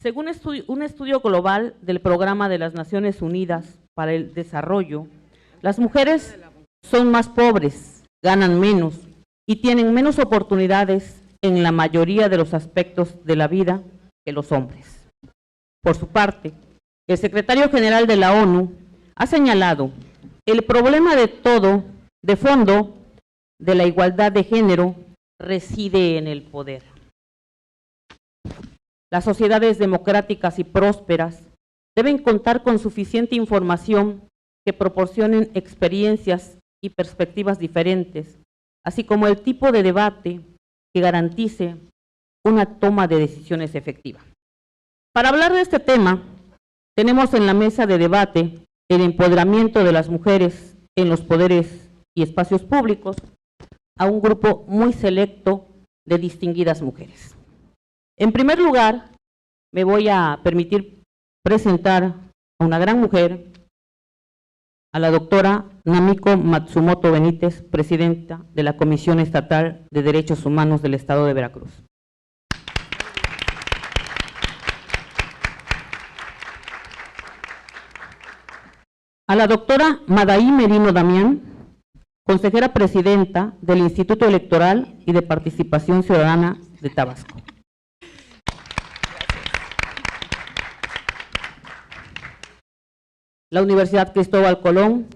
Según un estudio global del Programa de las Naciones Unidas para el Desarrollo, las mujeres son más pobres, ganan menos y tienen menos oportunidades en la mayoría de los aspectos de la vida que los hombres. Por su parte, el secretario general de la ONU ha señalado el problema de fondo de la igualdad de género reside en el poder. Las sociedades democráticas y prósperas deben contar con suficiente información que proporcionen experiencias y perspectivas diferentes, así como el tipo de debate que garantice una toma de decisiones efectiva. Para hablar de este tema, tenemos en la mesa de debate el empoderamiento de las mujeres en los poderes y espacios públicos a un grupo muy selecto de distinguidas mujeres. En primer lugar, me voy a permitir presentar a una gran mujer, a la doctora Namiko Matsumoto Benítez, presidenta de la Comisión Estatal de Derechos Humanos del Estado de Veracruz. A la doctora Madaí Merino Damián, consejera presidenta del Instituto Electoral y de Participación Ciudadana de Tabasco. La Universidad Cristóbal Colón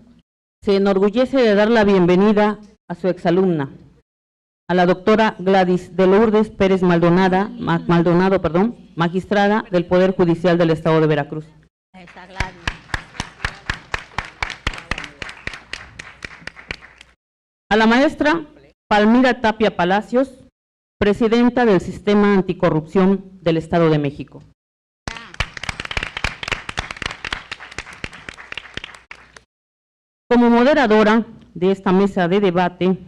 se enorgullece de dar la bienvenida a su exalumna, a la doctora Gladys de Lourdes Pérez Maldonado, magistrada del Poder Judicial del Estado de Veracruz. A la maestra Palmira Tapia Palacios, presidenta del Sistema Anticorrupción del Estado de México. Como moderadora de esta mesa de debate,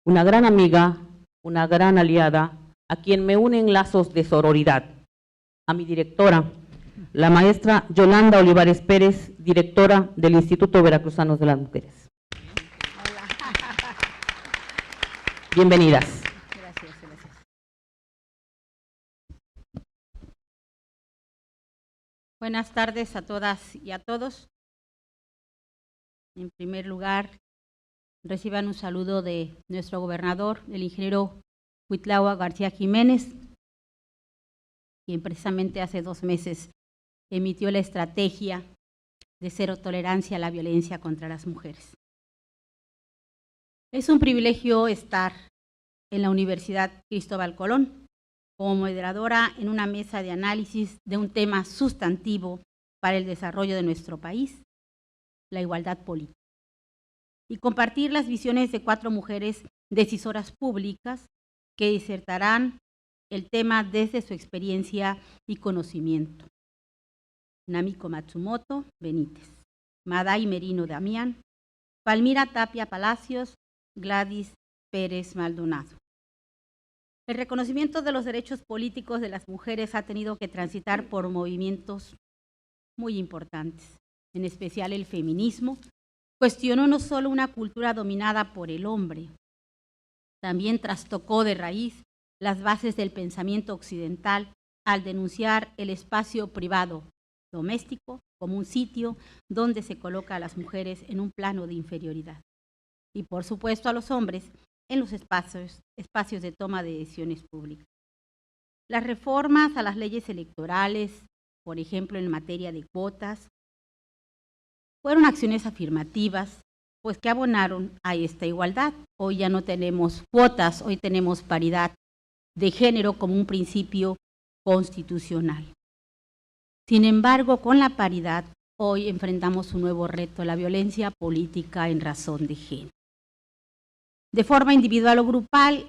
una gran amiga, una gran aliada, a quien me unen lazos de sororidad, a mi directora, la maestra Yolanda Olivares Pérez, directora del Instituto Veracruzano de las Mujeres. Bienvenidas. Gracias, gracias. Buenas tardes a todas y a todos. En primer lugar, reciban un saludo de nuestro gobernador, el ingeniero Cuitlahua García Jiménez, quien precisamente hace 2 meses emitió la estrategia de cero tolerancia a la violencia contra las mujeres. Es un privilegio estar en la Universidad Cristóbal Colón como moderadora en una mesa de análisis de un tema sustantivo para el desarrollo de nuestro país, la igualdad política, y compartir las visiones de 4 mujeres decisoras públicas que disertarán el tema desde su experiencia y conocimiento. Namiko Matsumoto Benítez, Madaí Merino Damián, Palmira Tapia Palacios, Gladys Pérez Maldonado. El reconocimiento de los derechos políticos de las mujeres ha tenido que transitar por movimientos muy importantes, en especial el feminismo. Cuestionó no solo una cultura dominada por el hombre, también trastocó de raíz las bases del pensamiento occidental al denunciar el espacio privado doméstico como un sitio donde se coloca a las mujeres en un plano de inferioridad. Y por supuesto a los hombres en los espacios de toma de decisiones públicas. Las reformas a las leyes electorales, por ejemplo en materia de cuotas, fueron acciones afirmativas, pues que abonaron a esta igualdad. Hoy ya no tenemos cuotas, hoy tenemos paridad de género como un principio constitucional. Sin embargo, con la paridad, hoy enfrentamos un nuevo reto, la violencia política en razón de género. De forma individual o grupal,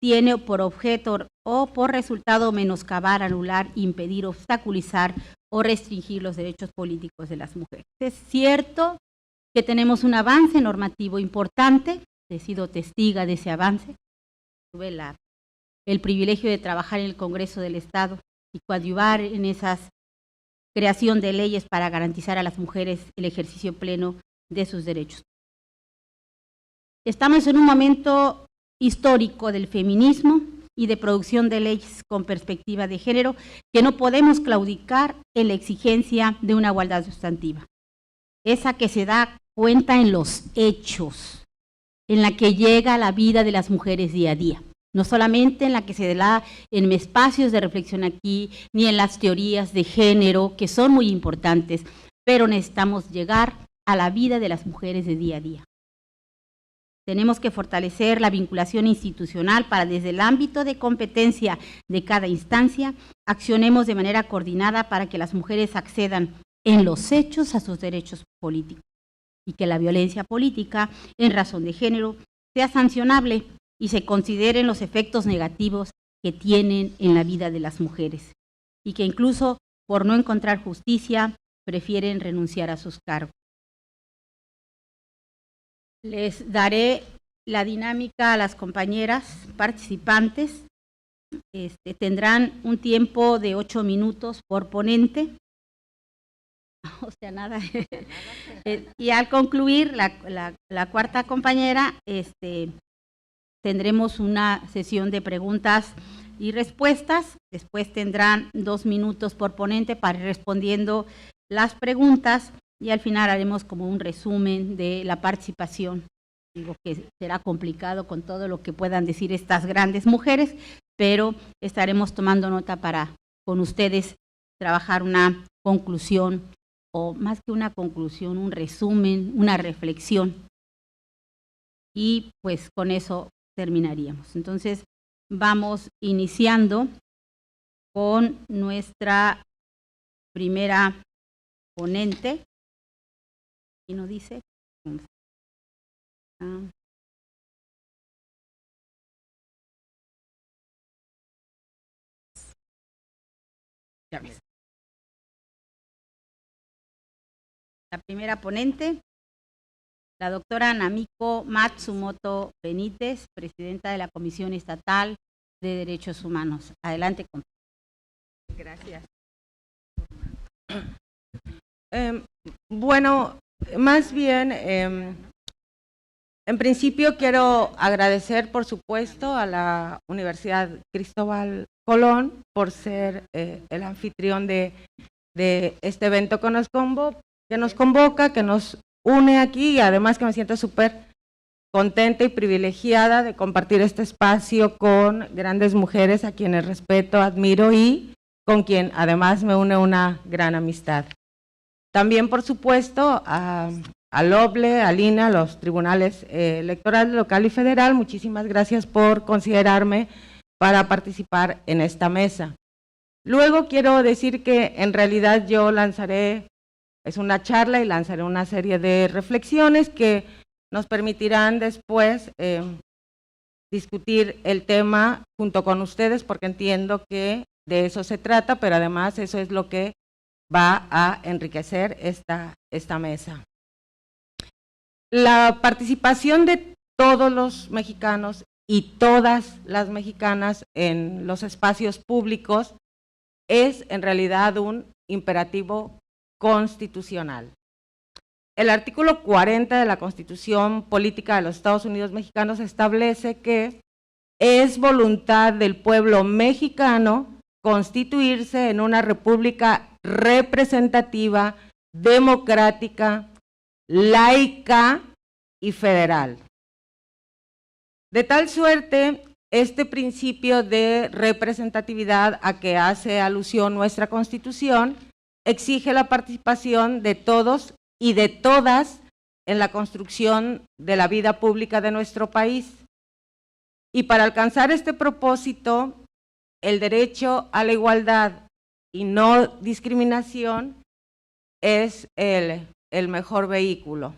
tiene por objeto o por resultado menoscabar, anular, impedir, obstaculizar o restringir los derechos políticos de las mujeres. Es cierto que tenemos un avance normativo importante, he sido testiga de ese avance, tuve el privilegio de trabajar en el Congreso del Estado y coadyuvar en esa creación de leyes para garantizar a las mujeres el ejercicio pleno de sus derechos. Estamos en un momento histórico del feminismo, y de producción de leyes con perspectiva de género, que no podemos claudicar en la exigencia de una igualdad sustantiva. Esa que se da cuenta en los hechos, en la que llega la vida de las mujeres día a día. No solamente en la que se da en espacios de reflexión aquí, ni en las teorías de género, que son muy importantes, pero necesitamos llegar a la vida de las mujeres de día a día. Tenemos que fortalecer la vinculación institucional para, desde el ámbito de competencia de cada instancia, accionemos de manera coordinada para que las mujeres accedan en los hechos a sus derechos políticos y que la violencia política en razón de género sea sancionable y se consideren los efectos negativos que tienen en la vida de las mujeres y que incluso por no encontrar justicia prefieren renunciar a sus cargos. Les daré la dinámica a las compañeras participantes. Tendrán un tiempo de 8 minutos por ponente. O sea, nada. Y al concluir la cuarta compañera, tendremos una sesión de preguntas y respuestas. Después tendrán 2 minutos por ponente para ir respondiendo las preguntas y al final haremos como un resumen de la participación. Digo que será complicado con todo lo que puedan decir estas grandes mujeres, pero estaremos tomando nota para con ustedes trabajar una conclusión, o más que una conclusión, un resumen, una reflexión. Y pues con eso terminaríamos. Entonces vamos iniciando con nuestra primera ponente. ¿Y nos dice? La primera ponente, la doctora Namiko Matsumoto Benítez, presidenta de la Comisión Estatal de Derechos Humanos. Adelante. Gracias. Bueno, más bien, en principio quiero agradecer, por supuesto, a la Universidad Cristóbal Colón por ser el anfitrión de este evento que nos convoca, que nos une aquí, y además que me siento súper contenta y privilegiada de compartir este espacio con grandes mujeres a quienes respeto, admiro y con quien además me une una gran amistad. También, por supuesto, al OBLE, al INE, a los tribunales electorales local y federal, muchísimas gracias por considerarme para participar en esta mesa. Luego quiero decir que en realidad yo lanzaré, es una charla y lanzaré una serie de reflexiones que nos permitirán después discutir el tema junto con ustedes, porque entiendo que de eso se trata, pero además eso es lo que va a enriquecer esta mesa. La participación de todos los mexicanos y todas las mexicanas en los espacios públicos es en realidad un imperativo constitucional. El artículo 40 de la Constitución Política de los Estados Unidos Mexicanos establece que es voluntad del pueblo mexicano constituirse en una república representativa, democrática, laica y federal. De tal suerte, este principio de representatividad a que hace alusión nuestra Constitución exige la participación de todos y de todas en la construcción de la vida pública de nuestro país. Y para alcanzar este propósito, el derecho a la igualdad y no discriminación es el mejor vehículo.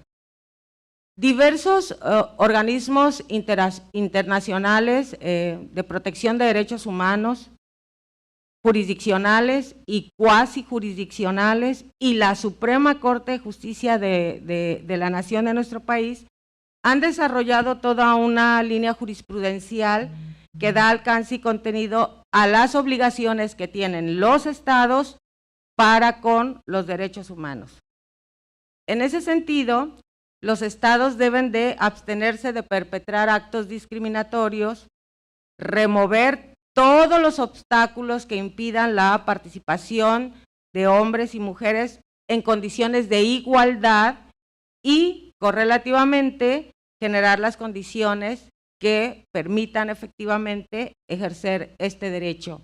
Diversos organismos internacionales de protección de derechos humanos, jurisdiccionales y cuasi jurisdiccionales, y la Suprema Corte de Justicia de la Nación de nuestro país han desarrollado toda una línea jurisprudencial que da alcance y contenido a las obligaciones que tienen los estados para con los derechos humanos. En ese sentido, los estados deben de abstenerse de perpetrar actos discriminatorios remover todos los obstáculos que impidan la participación de hombres y mujeres en condiciones de igualdad y, correlativamente, generar las condiciones que permitan efectivamente ejercer este derecho.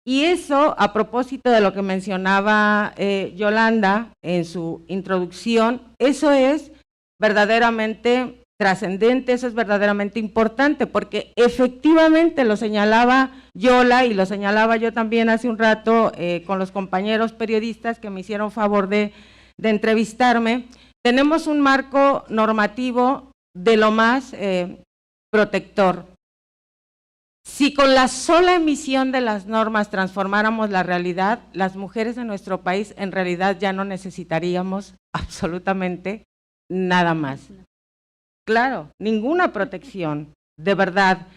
Y eso, a propósito de lo que mencionaba Yolanda en su introducción, eso es verdaderamente trascendente, eso es verdaderamente importante, porque efectivamente lo señalaba Yola y lo señalaba yo también hace un rato con los compañeros periodistas que me hicieron favor de entrevistarme. Tenemos un marco normativo de lo más protector. Si con la sola emisión de las normas transformáramos la realidad, las mujeres en nuestro país en realidad ya no necesitaríamos absolutamente nada más. Claro, ninguna protección, de verdad.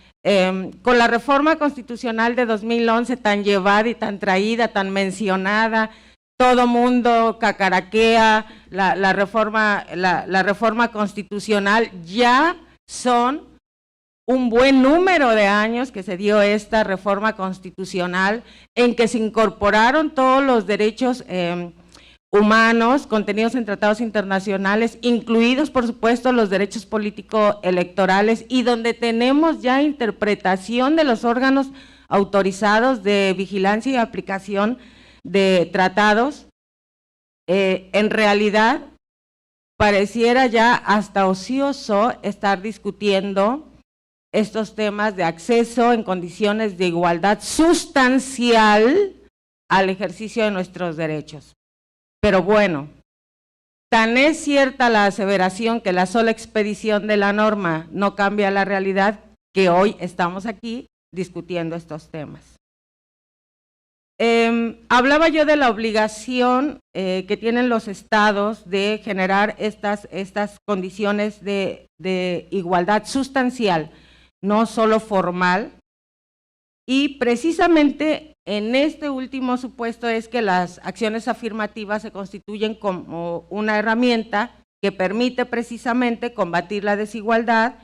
Con la reforma constitucional de 2011 tan llevada y tan traída, tan mencionada, todo mundo cacaraquea la reforma constitucional, ya son un buen número de años que se dio esta reforma constitucional en que se incorporaron todos los derechos humanos contenidos en tratados internacionales, incluidos por supuesto los derechos político-electorales, y donde tenemos ya interpretación de los órganos autorizados de vigilancia y aplicación de tratados. En realidad pareciera ya hasta ocioso estar discutiendo estos temas de acceso en condiciones de igualdad sustancial al ejercicio de nuestros derechos. Pero bueno, tan es cierta la aseveración que la sola expedición de la norma no cambia la realidad, que hoy estamos aquí discutiendo estos temas. Hablaba yo de la obligación que tienen los estados de generar estas condiciones de igualdad sustancial, no solo formal, y precisamente en este último supuesto es que las acciones afirmativas se constituyen como una herramienta que permite precisamente combatir la desigualdad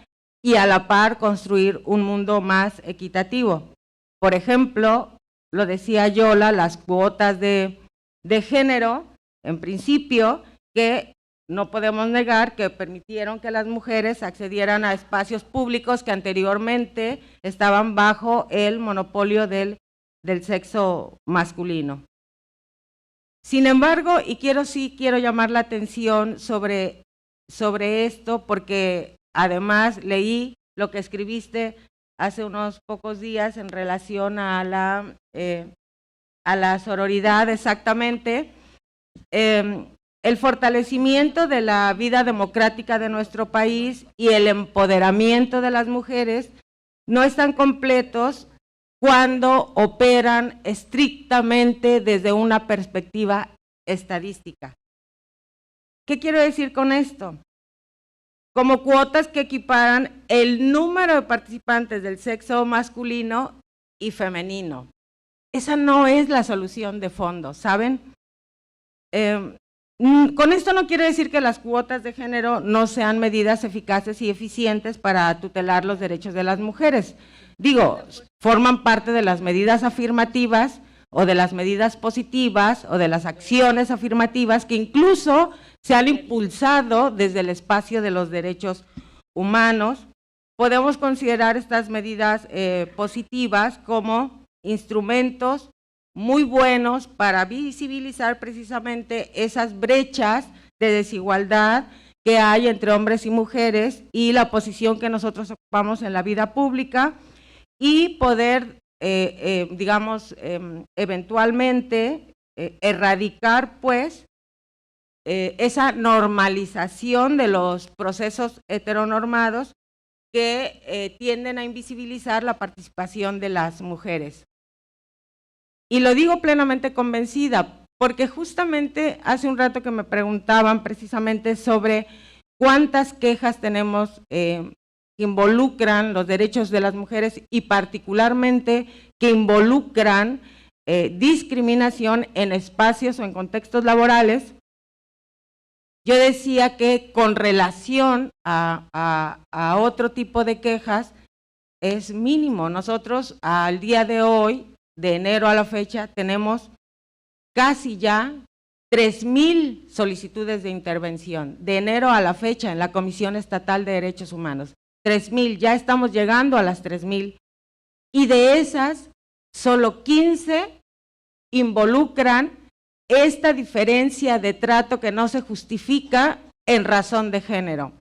y a la par construir un mundo más equitativo. Por ejemplo, lo decía Yola, las cuotas de género, en principio, que no podemos negar que permitieron que las mujeres accedieran a espacios públicos que anteriormente estaban bajo el monopolio del sexo masculino. Sin embargo, y quiero llamar la atención sobre esto, porque además leí lo que escribiste hace unos pocos días en relación a la sororidad, exactamente. El fortalecimiento de la vida democrática de nuestro país y el empoderamiento de las mujeres no están completos cuando operan estrictamente desde una perspectiva estadística. ¿Qué quiero decir con esto? Como cuotas que equiparan el número de participantes del sexo masculino y femenino. Esa no es la solución de fondo, ¿saben? Con esto no quiere decir que las cuotas de género no sean medidas eficaces y eficientes para tutelar los derechos de las mujeres. Digo, forman parte de las medidas afirmativas o de las medidas positivas o de las acciones afirmativas que incluso se han impulsado desde el espacio de los derechos humanos. Podemos considerar estas medidas positivas como instrumentos muy buenos para visibilizar precisamente esas brechas de desigualdad que hay entre hombres y mujeres y la posición que nosotros ocupamos en la vida pública y poder, digamos, eventualmente erradicar pues esa normalización de los procesos heteronormados que tienden a invisibilizar la participación de las mujeres. Y lo digo plenamente convencida, porque justamente hace un rato que me preguntaban precisamente sobre cuántas quejas tenemos que involucran los derechos de las mujeres y particularmente que involucran discriminación en espacios o en contextos laborales. Yo decía que con relación a otro tipo de quejas, es mínimo. Nosotros al día de hoy, de enero a la fecha, tenemos casi ya 3,000 solicitudes de intervención, de enero a la fecha en la Comisión Estatal de Derechos Humanos. 3,000, ya estamos llegando a las 3,000. Y de esas, solo 15 involucran esta diferencia de trato que no se justifica en razón de género.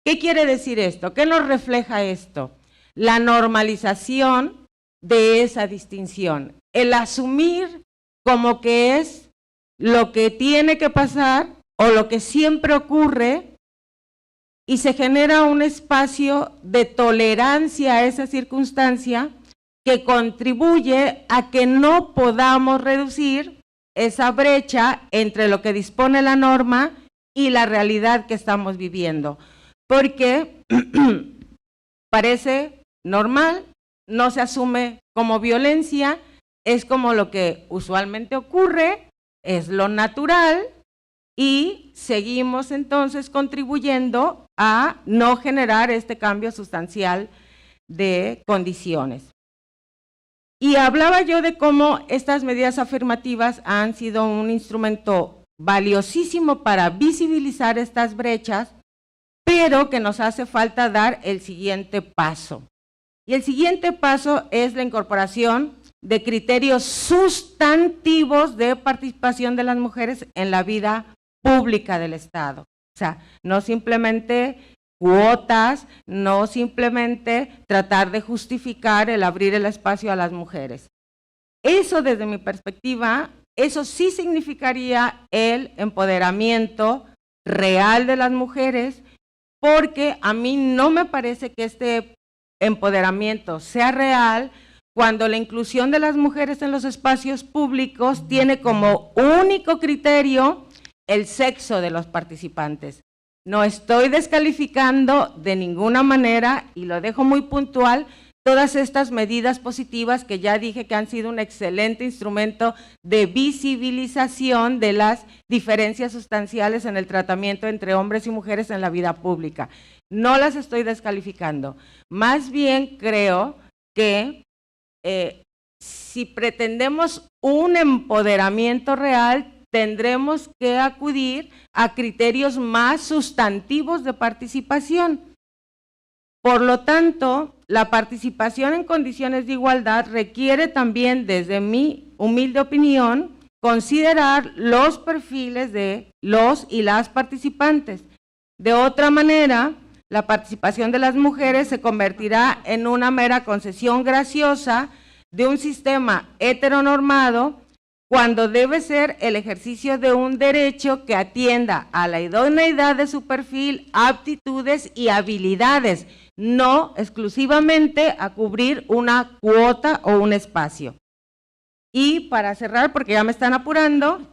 ¿Qué quiere decir esto? ¿Qué nos refleja esto? La normalización de esa distinción, el asumir como que es lo que tiene que pasar o lo que siempre ocurre, y se genera un espacio de tolerancia a esa circunstancia que contribuye a que no podamos reducir esa brecha entre lo que dispone la norma y la realidad que estamos viviendo. Porque parece normal, no se asume como violencia, es como lo que usualmente ocurre, es lo natural, y seguimos entonces contribuyendo a no generar este cambio sustancial de condiciones. Y hablaba yo de cómo estas medidas afirmativas han sido un instrumento valiosísimo para visibilizar estas brechas, pero que nos hace falta dar el siguiente paso. Y el siguiente paso es la incorporación de criterios sustantivos de participación de las mujeres en la vida pública del Estado. O sea, no simplemente cuotas, no simplemente tratar de justificar el abrir el espacio a las mujeres. Eso, desde mi perspectiva, eso sí significaría el empoderamiento real de las mujeres, porque a mí no me parece que este empoderamiento sea real cuando la inclusión de las mujeres en los espacios públicos tiene como único criterio el sexo de los participantes. No estoy descalificando de ninguna manera, y lo dejo muy puntual, todas estas medidas positivas que ya dije que han sido un excelente instrumento de visibilización de las diferencias sustanciales en el tratamiento entre hombres y mujeres en la vida pública. No las estoy descalificando. Más bien creo que si pretendemos un empoderamiento real, tendremos que acudir a criterios más sustantivos de participación. Por lo tanto, la participación en condiciones de igualdad requiere también, desde mi humilde opinión, considerar los perfiles de los y las participantes. De otra manera, la participación de las mujeres se convertirá en una mera concesión graciosa de un sistema heteronormado, cuando debe ser el ejercicio de un derecho que atienda a la idoneidad de su perfil, aptitudes y habilidades, no exclusivamente a cubrir una cuota o un espacio. Y para cerrar, porque ya me están apurando,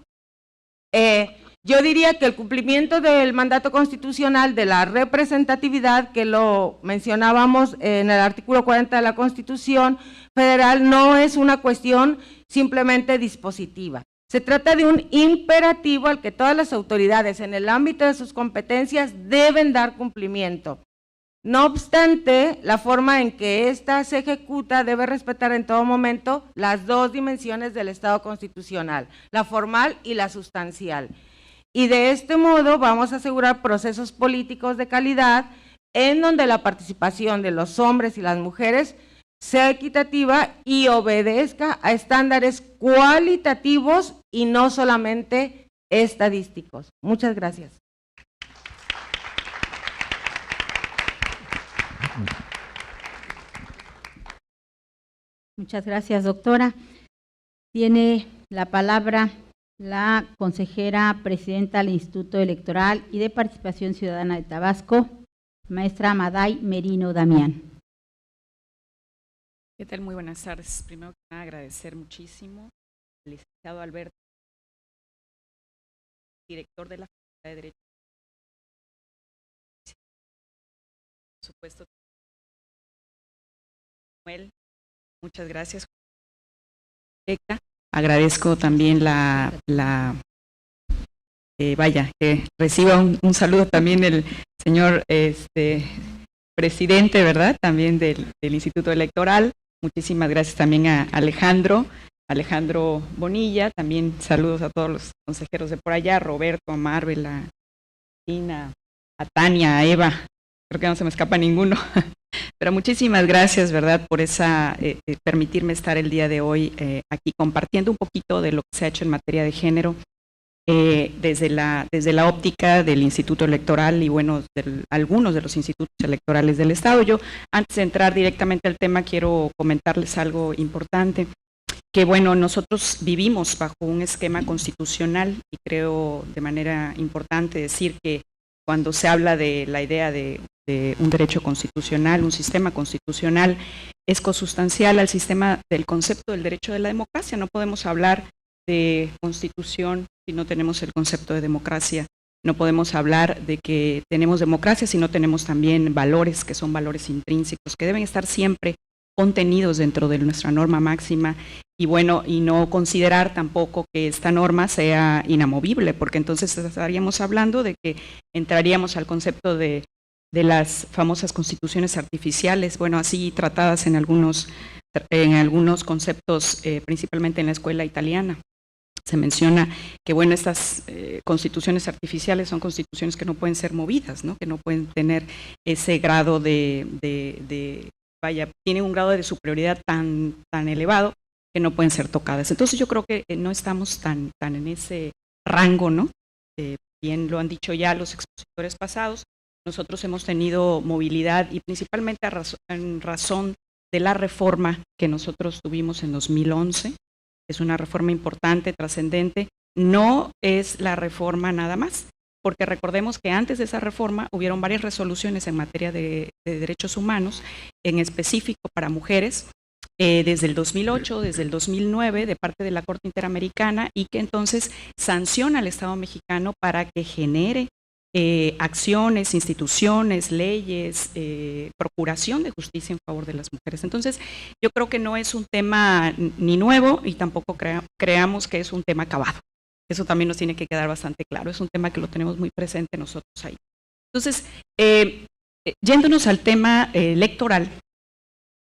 yo diría que el cumplimiento del mandato constitucional de la representatividad, que lo mencionábamos en el artículo 40 de la Constitución Federal, no es una cuestión simplemente dispositiva. Se trata de un imperativo al que todas las autoridades en el ámbito de sus competencias deben dar cumplimiento. No obstante, la forma en que ésta se ejecuta debe respetar en todo momento las dos dimensiones del Estado constitucional, la formal y la sustancial. Y de este modo vamos a asegurar procesos políticos de calidad en donde la participación de los hombres y las mujeres sea equitativa y obedezca a estándares cualitativos y no solamente estadísticos. Muchas gracias. Muchas gracias, doctora. Tiene la palabra la consejera presidenta del Instituto Electoral y de Participación Ciudadana de Tabasco, maestra Maday Merino Damián. ¿Qué tal? Muy buenas tardes. Primero que nada, agradecer muchísimo al licenciado Alberto, director de la Facultad de Derecho. Por supuesto, Samuel, muchas gracias. Agradezco también que reciba un saludo también el señor presidente, ¿verdad? También del Instituto Electoral. Muchísimas gracias también a Alejandro Bonilla. También saludos a todos los consejeros de por allá, a Roberto, a Marvel, a Tina, a Tania, a Eva. Creo que no se me escapa ninguno. Pero muchísimas gracias, ¿verdad?, por permitirme estar el día de hoy aquí compartiendo un poquito de lo que se ha hecho en materia de género desde la óptica del Instituto Electoral y, bueno, algunos de los institutos electorales del Estado. Yo, antes de entrar directamente al tema, quiero comentarles algo importante, que, bueno, nosotros vivimos bajo un esquema constitucional y creo de manera importante decir que cuando se habla de la idea de un derecho constitucional, un sistema constitucional, es consustancial al sistema del concepto del derecho de la democracia. No podemos hablar de constitución si no tenemos el concepto de democracia. No podemos hablar de que tenemos democracia si no tenemos también valores, que son valores intrínsecos, que deben estar siempre contenidos dentro de nuestra norma máxima, y, bueno, y no considerar tampoco que esta norma sea inamovible, porque entonces estaríamos hablando de que entraríamos al concepto de las famosas constituciones artificiales, bueno, así tratadas en algunos conceptos, principalmente en la escuela italiana. Se menciona que, bueno, estas constituciones artificiales son constituciones que no pueden ser movidas, ¿no?, que no pueden tener ese grado tienen un grado de superioridad tan elevado que no pueden ser tocadas. Entonces yo creo que no estamos tan en ese rango, ¿no? Bien lo han dicho ya los expositores pasados. Nosotros hemos tenido movilidad y principalmente en razón de la reforma que nosotros tuvimos en 2011. Es una reforma importante, trascendente. No es la reforma nada más, porque recordemos que antes de esa reforma hubieron varias resoluciones en materia de derechos humanos, en específico para mujeres, desde el 2008, desde el 2009, de parte de la Corte Interamericana, y que entonces sanciona al Estado mexicano para que genere acciones, instituciones, leyes, procuración de justicia en favor de las mujeres. Entonces, yo creo que no es un tema ni nuevo y tampoco creamos que es un tema acabado. Eso también nos tiene que quedar bastante claro. Es un tema que lo tenemos muy presente nosotros ahí. Entonces, yéndonos al tema electoral,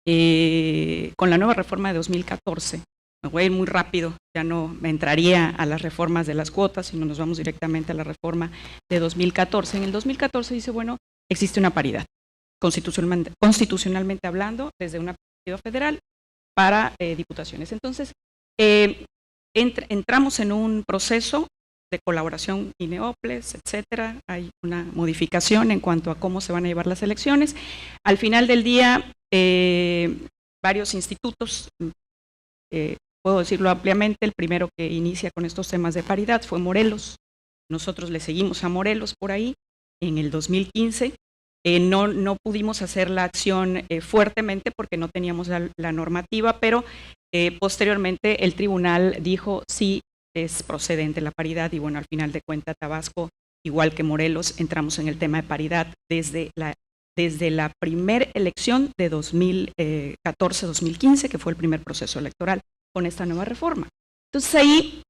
con la nueva reforma de 2014, me voy a ir muy rápido, ya no me entraría a las reformas de las cuotas, sino nos vamos directamente a la reforma de 2014. En el 2014 dice, bueno, existe una paridad, constitucionalmente hablando, desde una perspectiva federal para diputaciones. Entonces, entramos en un proceso de colaboración INEOPLES, etcétera. Hay una modificación en cuanto a cómo se van a llevar las elecciones. Al final del día, varios institutos, puedo decirlo ampliamente, el primero que inicia con estos temas de paridad fue Morelos. Nosotros le seguimos a Morelos por ahí en el 2015. No pudimos hacer la acción fuertemente porque no teníamos la normativa, pero posteriormente el tribunal dijo sí es procedente la paridad, y, bueno, al final de cuentas Tabasco, igual que Morelos, entramos en el tema de paridad desde la primera elección de 2014-2015, que fue el primer proceso electoral con esta nueva reforma. Entonces ahí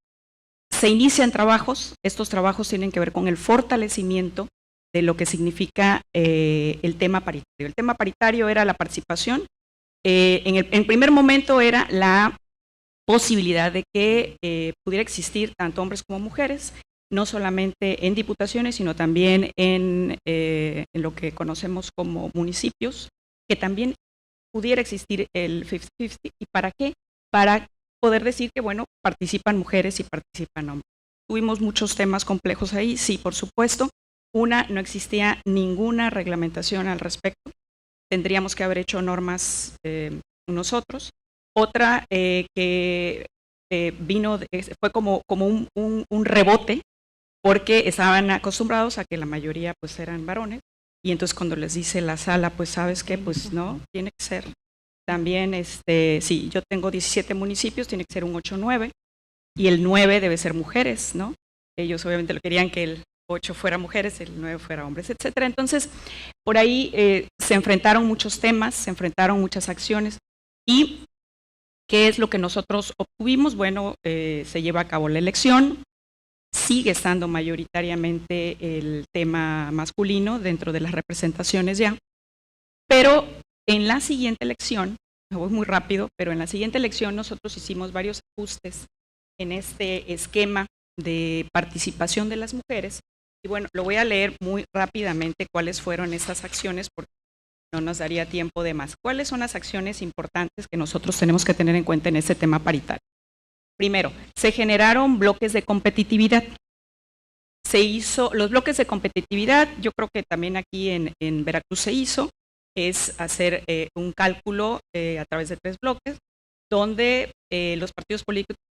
se inician trabajos. Estos trabajos tienen que ver con el fortalecimiento de lo que significa el tema paritario. El tema paritario era la participación. En primer momento era la posibilidad de que pudiera existir tanto hombres como mujeres, no solamente en diputaciones, sino también en lo que conocemos como municipios, que también pudiera existir el 50-50. ¿Y para qué? Para poder decir que, bueno, participan mujeres y participan hombres. Tuvimos muchos temas complejos ahí, sí, por supuesto. Una, no existía ninguna reglamentación al respecto. Tendríamos que haber hecho normas nosotros. Otra que fue como un rebote, porque estaban acostumbrados a que la mayoría pues eran varones, y entonces cuando les dice la sala, pues ¿sabes qué? Pues no, tiene que ser también, sí, yo tengo 17 municipios, tiene que ser un 8-9, y el 9 debe ser mujeres, ¿no? Ellos obviamente lo querían que el 8 fuera mujeres, el 9 fuera hombres, etcétera. Entonces, por ahí se enfrentaron muchos temas, se enfrentaron muchas acciones, y ¿qué es lo que nosotros obtuvimos? Bueno, se lleva a cabo la elección, sigue estando mayoritariamente el tema masculino dentro de las representaciones ya, Pero en la siguiente elección, me voy muy rápido, pero en la siguiente elección nosotros hicimos varios ajustes en este esquema de participación de las mujeres. Y bueno, lo voy a leer muy rápidamente cuáles fueron esas acciones, porque no nos daría tiempo de más. ¿Cuáles son las acciones importantes que nosotros tenemos que tener en cuenta en este tema paritario? Primero, se generaron bloques de competitividad. Se hizo, los bloques de competitividad, yo creo que también aquí en Veracruz se hizo, es hacer un cálculo a través de 3 bloques, donde los partidos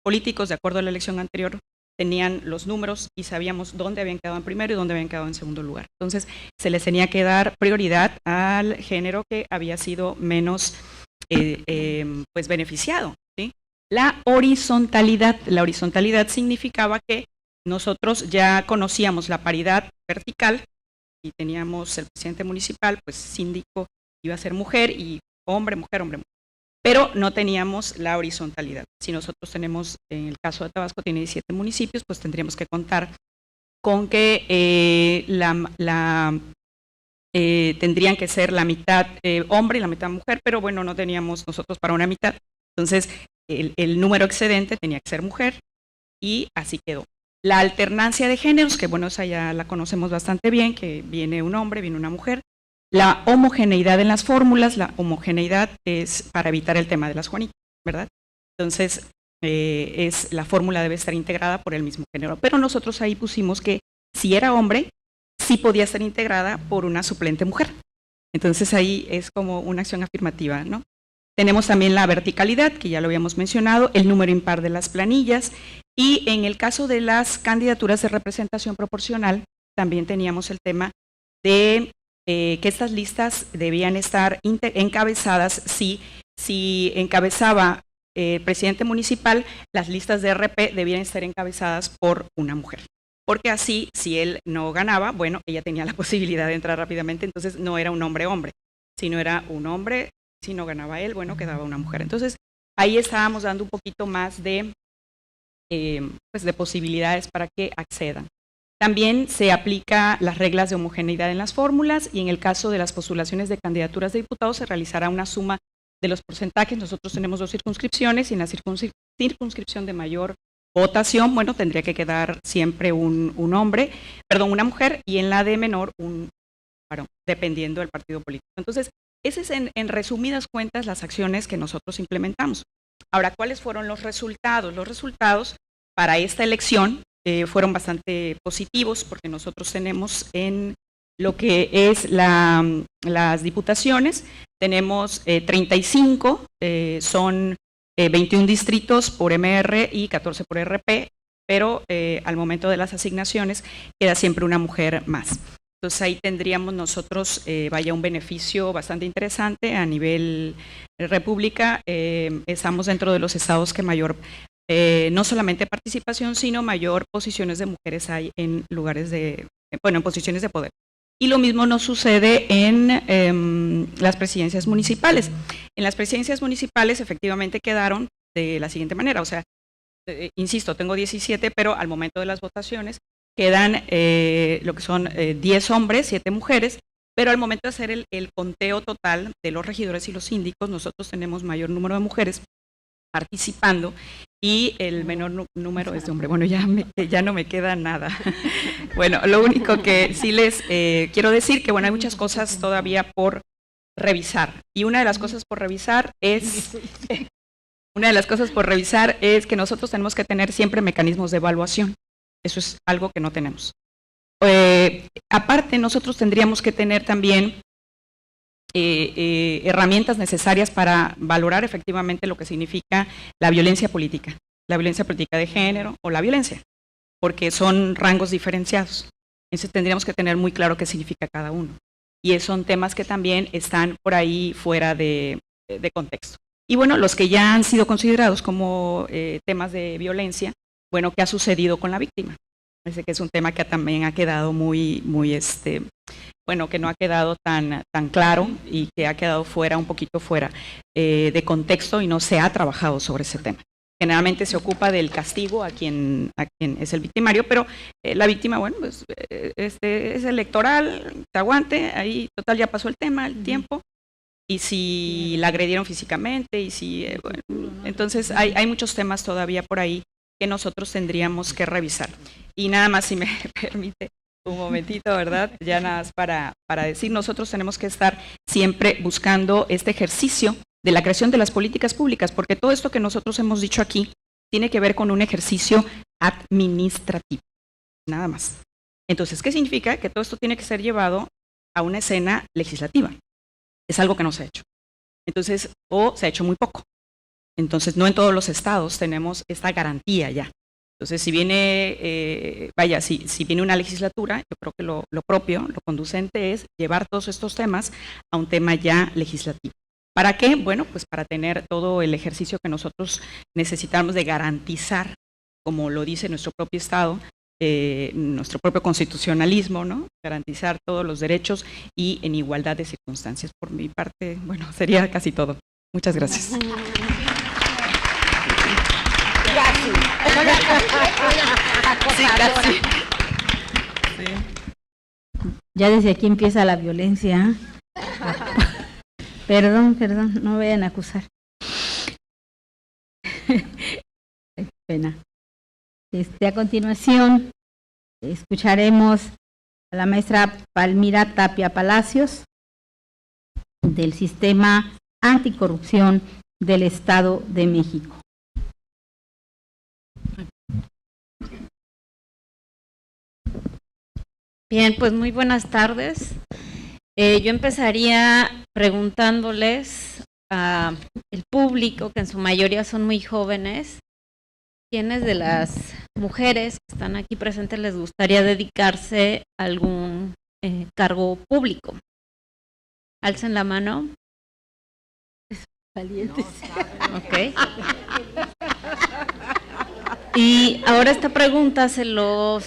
políticos, de acuerdo a la elección anterior, tenían los números y sabíamos dónde habían quedado en primero y dónde habían quedado en segundo lugar. Entonces, se les tenía que dar prioridad al género que había sido menos pues beneficiado, ¿sí? La horizontalidad significaba que nosotros ya conocíamos la paridad vertical y teníamos el presidente municipal, pues síndico iba a ser mujer y hombre, mujer, hombre, mujer. Pero no teníamos la horizontalidad. Si nosotros tenemos, en el caso de Tabasco, tiene 17 municipios, pues tendríamos que contar con que tendrían que ser la mitad hombre y la mitad mujer, pero bueno, no teníamos nosotros para una mitad. Entonces, el número excedente tenía que ser mujer y así quedó. La alternancia de géneros, que bueno, esa ya la conocemos bastante bien, que viene un hombre, viene una mujer. La homogeneidad en las fórmulas, la homogeneidad es para evitar el tema de las Juanitas, ¿verdad? Entonces, la fórmula debe estar integrada por el mismo género. Pero nosotros ahí pusimos que si era hombre, sí podía estar integrada por una suplente mujer. Entonces ahí es como una acción afirmativa, ¿no? Tenemos también la verticalidad, que ya lo habíamos mencionado, el número impar de las planillas, y en el caso de las candidaturas de representación proporcional, también teníamos el tema de que estas listas debían estar encabezadas, si encabezaba el presidente municipal, las listas de RP debían estar encabezadas por una mujer. Porque así, si él no ganaba, bueno, ella tenía la posibilidad de entrar rápidamente, entonces no era un hombre-hombre, sino era un hombre. Si no ganaba él, bueno, quedaba una mujer. Entonces, ahí estábamos dando un poquito más de posibilidades para que accedan. También se aplica las reglas de homogeneidad en las fórmulas y en el caso de las postulaciones de candidaturas de diputados se realizará una suma de los porcentajes. Nosotros tenemos 2 circunscripciones y en la circunscripción de mayor votación, bueno, tendría que quedar siempre una mujer, y en la de menor un varón, dependiendo del partido político. Entonces, esas es en resumidas cuentas las acciones que nosotros implementamos. Ahora, ¿cuáles fueron los resultados? Los resultados para esta elección fueron bastante positivos porque nosotros tenemos en lo que es las diputaciones, tenemos 35, son 21 distritos por MR y 14 por RP, pero al momento de las asignaciones queda siempre una mujer más. Entonces ahí tendríamos nosotros un beneficio bastante interesante a nivel república. Estamos dentro de los estados que mayor, no solamente participación, sino mayor posiciones de mujeres hay en lugares en posiciones de poder. Y lo mismo nos sucede en las presidencias municipales. En las presidencias municipales efectivamente quedaron de la siguiente manera, o sea, insisto, tengo 17, pero al momento de las votaciones quedan lo que son 10 hombres, 7 mujeres, pero al momento de hacer el conteo total de los regidores y los síndicos, nosotros tenemos mayor número de mujeres participando y el menor número es de hombres. Bueno, ya no me queda nada. Bueno, lo único que sí les quiero decir que bueno, hay muchas cosas todavía por revisar y una de las cosas por revisar es que nosotros tenemos que tener siempre mecanismos de evaluación. Eso es algo que no tenemos. Aparte, nosotros tendríamos que tener también herramientas necesarias para valorar efectivamente lo que significa la violencia política de género o la violencia, porque son rangos diferenciados. Entonces tendríamos que tener muy claro qué significa cada uno. Y son temas que también están por ahí fuera de contexto. Y bueno, los que ya han sido considerados como temas de violencia, bueno, ¿qué ha sucedido con la víctima? Parece que es un tema que también ha quedado que no ha quedado tan claro y que ha quedado un poquito fuera de contexto y no se ha trabajado sobre ese tema. Generalmente se ocupa del castigo a quien es el victimario, pero la víctima, bueno, pues es electoral, te aguante, ahí total ya pasó el tema, el tiempo, y si la agredieron físicamente, y si, bueno, entonces hay muchos temas todavía por ahí que nosotros tendríamos que revisar. Y nada más, si me permite un momentito, ¿verdad? Ya nada más para decir, nosotros tenemos que estar siempre buscando este ejercicio de la creación de las políticas públicas, porque todo esto que nosotros hemos dicho aquí tiene que ver con un ejercicio administrativo, nada más. Entonces, ¿qué significa? Que todo esto tiene que ser llevado a una escena legislativa. Es algo que no se ha hecho. Entonces, o se ha hecho muy poco. Entonces, no en todos los estados tenemos esta garantía ya. Entonces, si viene, si viene una legislatura, yo creo que lo propio, lo conducente es llevar todos estos temas a un tema ya legislativo. ¿Para qué? Bueno, pues para tener todo el ejercicio que nosotros necesitamos de garantizar, como lo dice nuestro propio Estado, nuestro propio constitucionalismo, ¿no? Garantizar todos los derechos y en igualdad de circunstancias. Por mi parte, bueno, sería casi todo. Muchas gracias. Sí, casi. Ya desde aquí empieza la violencia. Perdón, no me vayan a acusar. Qué pena. A continuación, escucharemos a la maestra Palmira Tapia Palacios, del Sistema Anticorrupción del Estado de México. Bien, pues muy buenas tardes. Yo empezaría preguntándoles al público, que en su mayoría son muy jóvenes, ¿quiénes de las mujeres que están aquí presentes les gustaría dedicarse a algún cargo público? Alcen la mano. Valientes. Ok. Y ahora esta pregunta se lo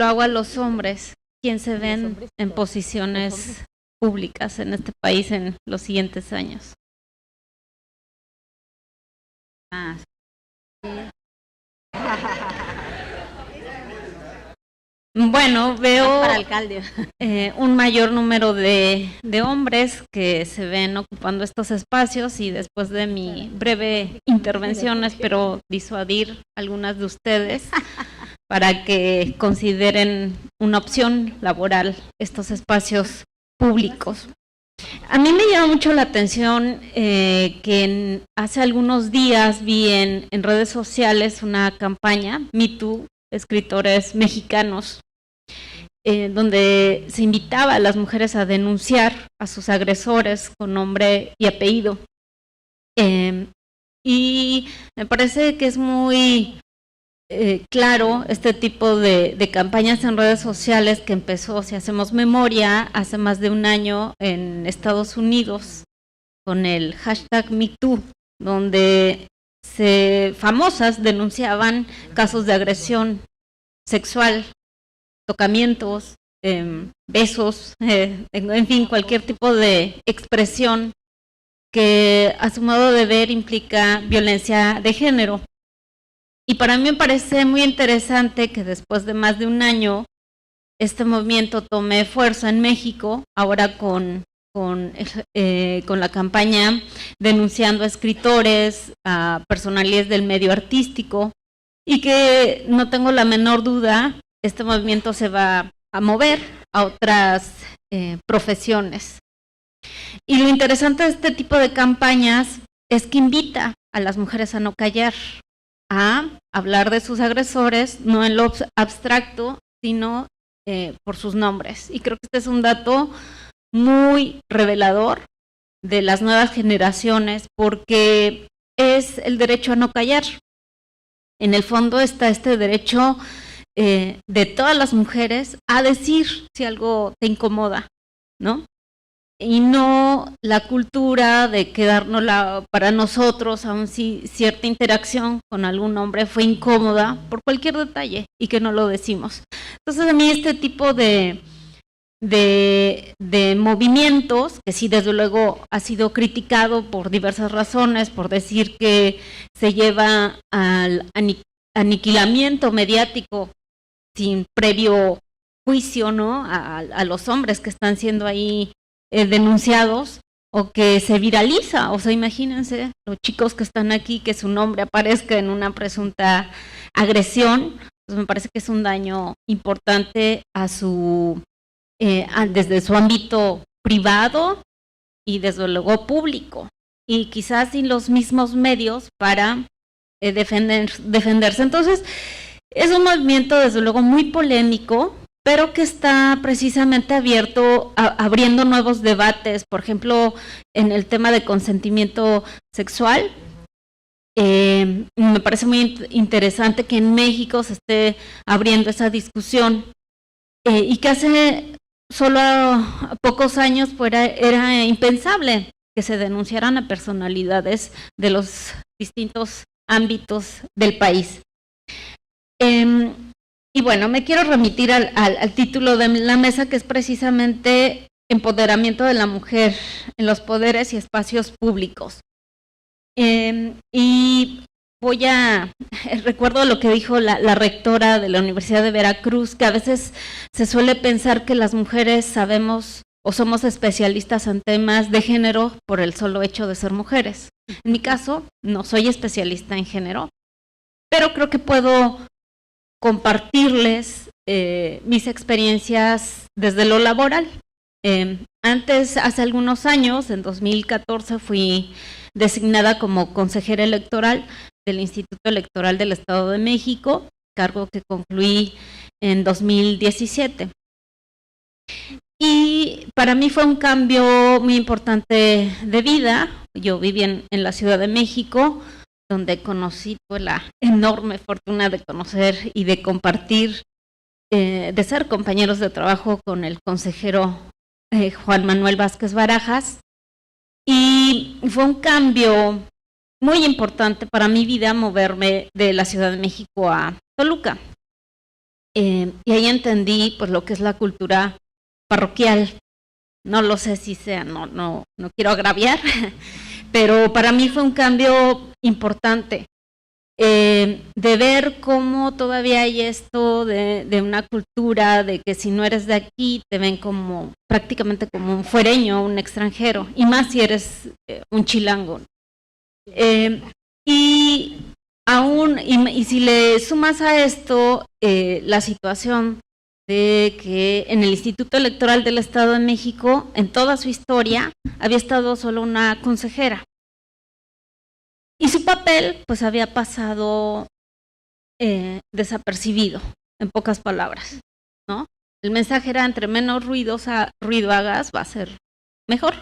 hago a los hombres. ¿Quién se ven en posiciones públicas en este país en los siguientes años? Bueno, veo para alcalde. Un mayor número de hombres que se ven ocupando estos espacios, y después de mi breve intervención espero disuadir a algunas de ustedes para que consideren una opción laboral estos espacios públicos. A mí me llama mucho la atención que hace algunos días vi en redes sociales una campaña, Me Too, escritores mexicanos, donde se invitaba a las mujeres a denunciar a sus agresores con nombre y apellido. Y me parece que es muy claro este tipo de campañas en redes sociales que empezó, si hacemos memoria, hace más de un año en Estados Unidos con el hashtag #MeToo, donde famosas denunciaban casos de agresión sexual, tocamientos, besos, en fin, cualquier tipo de expresión que a su modo de ver implica violencia de género. Y para mí me parece muy interesante que después de más de un año este movimiento tome fuerza en México, ahora con la campaña denunciando a escritores, a personalidades del medio artístico, y que no tengo la menor duda, este movimiento se va a mover a otras profesiones. Y lo interesante de este tipo de campañas es que invita a las mujeres a no callar, a hablar de sus agresores, no en lo abstracto, sino por sus nombres. Y creo que este es un dato muy revelador de las nuevas generaciones, porque es el derecho a no callar. En el fondo está este derecho de todas las mujeres a decir si algo te incomoda, ¿no? Y no la cultura de quedárnosla para nosotros, aun si cierta interacción con algún hombre fue incómoda por cualquier detalle y que no lo decimos. Entonces a mí este tipo de movimientos, que sí desde luego ha sido criticado por diversas razones, por decir que se lleva al aniquilamiento mediático sin previo juicio, ¿no?, a los hombres que están siendo ahí denunciados, o que se viraliza. O sea, imagínense los chicos que están aquí, que su nombre aparezca en una presunta agresión, pues me parece que es un daño importante a su, desde su ámbito privado y desde luego público, y quizás sin los mismos medios para defenderse. Entonces, es un movimiento desde luego muy polémico, pero que está precisamente abierto, abriendo nuevos debates, por ejemplo, en el tema de consentimiento sexual. Me parece muy interesante que en México se esté abriendo esa discusión, y que hace solo pocos años era impensable que se denunciaran a personalidades de los distintos ámbitos del país. Y bueno, me quiero remitir al título de la mesa, que es precisamente Empoderamiento de la mujer en los poderes y espacios públicos. Y recuerdo lo que dijo la rectora de la Universidad de Veracruz, que a veces se suele pensar que las mujeres sabemos o somos especialistas en temas de género por el solo hecho de ser mujeres. En mi caso, no soy especialista en género, pero creo que puedo compartirles mis experiencias desde lo laboral. Hace algunos años, en 2014, fui designada como consejera electoral del Instituto Electoral del Estado de México, cargo que concluí en 2017. Y para mí fue un cambio muy importante de vida. Yo viví en la Ciudad de México, donde tuve la enorme fortuna de conocer y de compartir, de ser compañeros de trabajo con el consejero Juan Manuel Vázquez Barajas, y fue un cambio muy importante para mi vida moverme de la Ciudad de México a Toluca. Y ahí entendí pues lo que es la cultura parroquial. No lo sé si sea, no quiero agraviar, pero para mí fue un cambio importante, de ver cómo todavía hay esto de una cultura de que si no eres de aquí te ven como prácticamente como un fuereño, un extranjero, y más si eres un chilango. Y si le sumas a esto la situación de que en el Instituto Electoral del Estado de México, en toda su historia, había estado solo una consejera. Y su papel, pues, había pasado desapercibido, en pocas palabras, ¿no? El mensaje era: entre menos ruido hagas, va a ser mejor.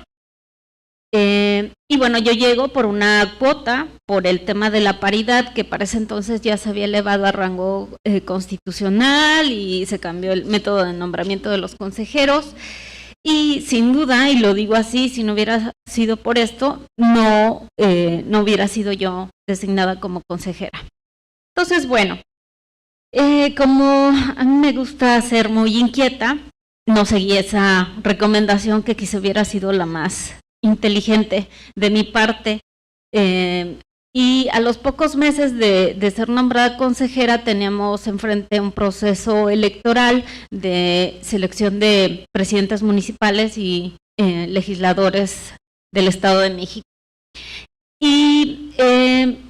Y bueno, yo llego por una cuota, por el tema de la paridad, que para ese entonces ya se había elevado a rango constitucional, y se cambió el método de nombramiento de los consejeros. Y sin duda, y lo digo así, si no hubiera sido por esto, no hubiera sido yo designada como consejera. Entonces, bueno, como a mí me gusta ser muy inquieta, no seguí esa recomendación, que quizá hubiera sido la más inteligente de mi parte. Y a los pocos meses de ser nombrada consejera, teníamos enfrente un proceso electoral de selección de presidentes municipales y legisladores del Estado de México. Y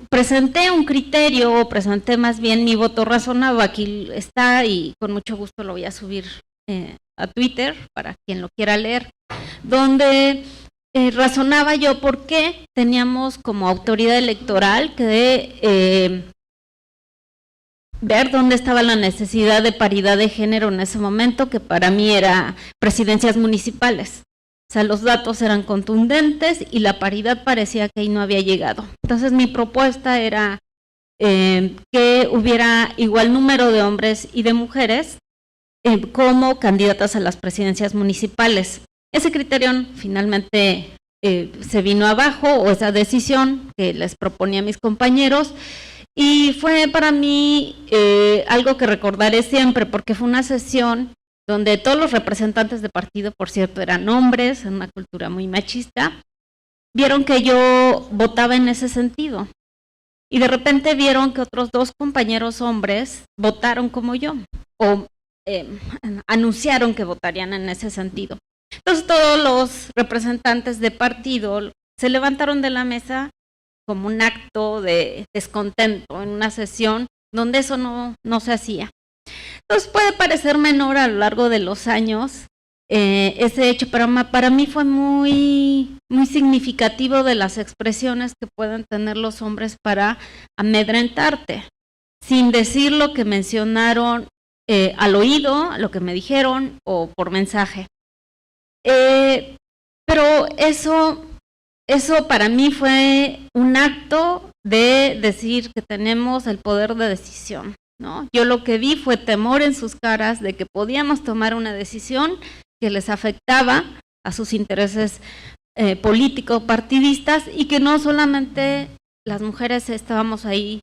presenté un criterio, presenté más bien mi voto razonado, aquí está, y con mucho gusto lo voy a subir a Twitter para quien lo quiera leer, donde razonaba yo por qué teníamos como autoridad electoral que ver dónde estaba la necesidad de paridad de género en ese momento, que para mí era presidencias municipales. O sea, los datos eran contundentes y la paridad parecía que ahí no había llegado. Entonces mi propuesta era que hubiera igual número de hombres y de mujeres como candidatas a las presidencias municipales. Ese criterio finalmente se vino abajo, o esa decisión que les proponía a mis compañeros, y fue para mí algo que recordaré siempre, porque fue una sesión donde todos los representantes de partido, por cierto, eran hombres, en una cultura muy machista, vieron que yo votaba en ese sentido, y de repente vieron que otros dos compañeros hombres votaron como yo, o anunciaron que votarían en ese sentido. Entonces todos los representantes de partido se levantaron de la mesa como un acto de descontento en una sesión donde eso no se hacía. Entonces puede parecer menor a lo largo de los años ese hecho, pero para mí fue muy significativo de las expresiones que pueden tener los hombres para amedrentarte, sin decir lo que mencionaron al oído, lo que me dijeron o por mensaje. Pero eso para mí fue un acto de decir que tenemos el poder de decisión, ¿no? Yo lo que vi fue temor en sus caras de que podíamos tomar una decisión que les afectaba a sus intereses políticos, partidistas, y que no solamente las mujeres estábamos ahí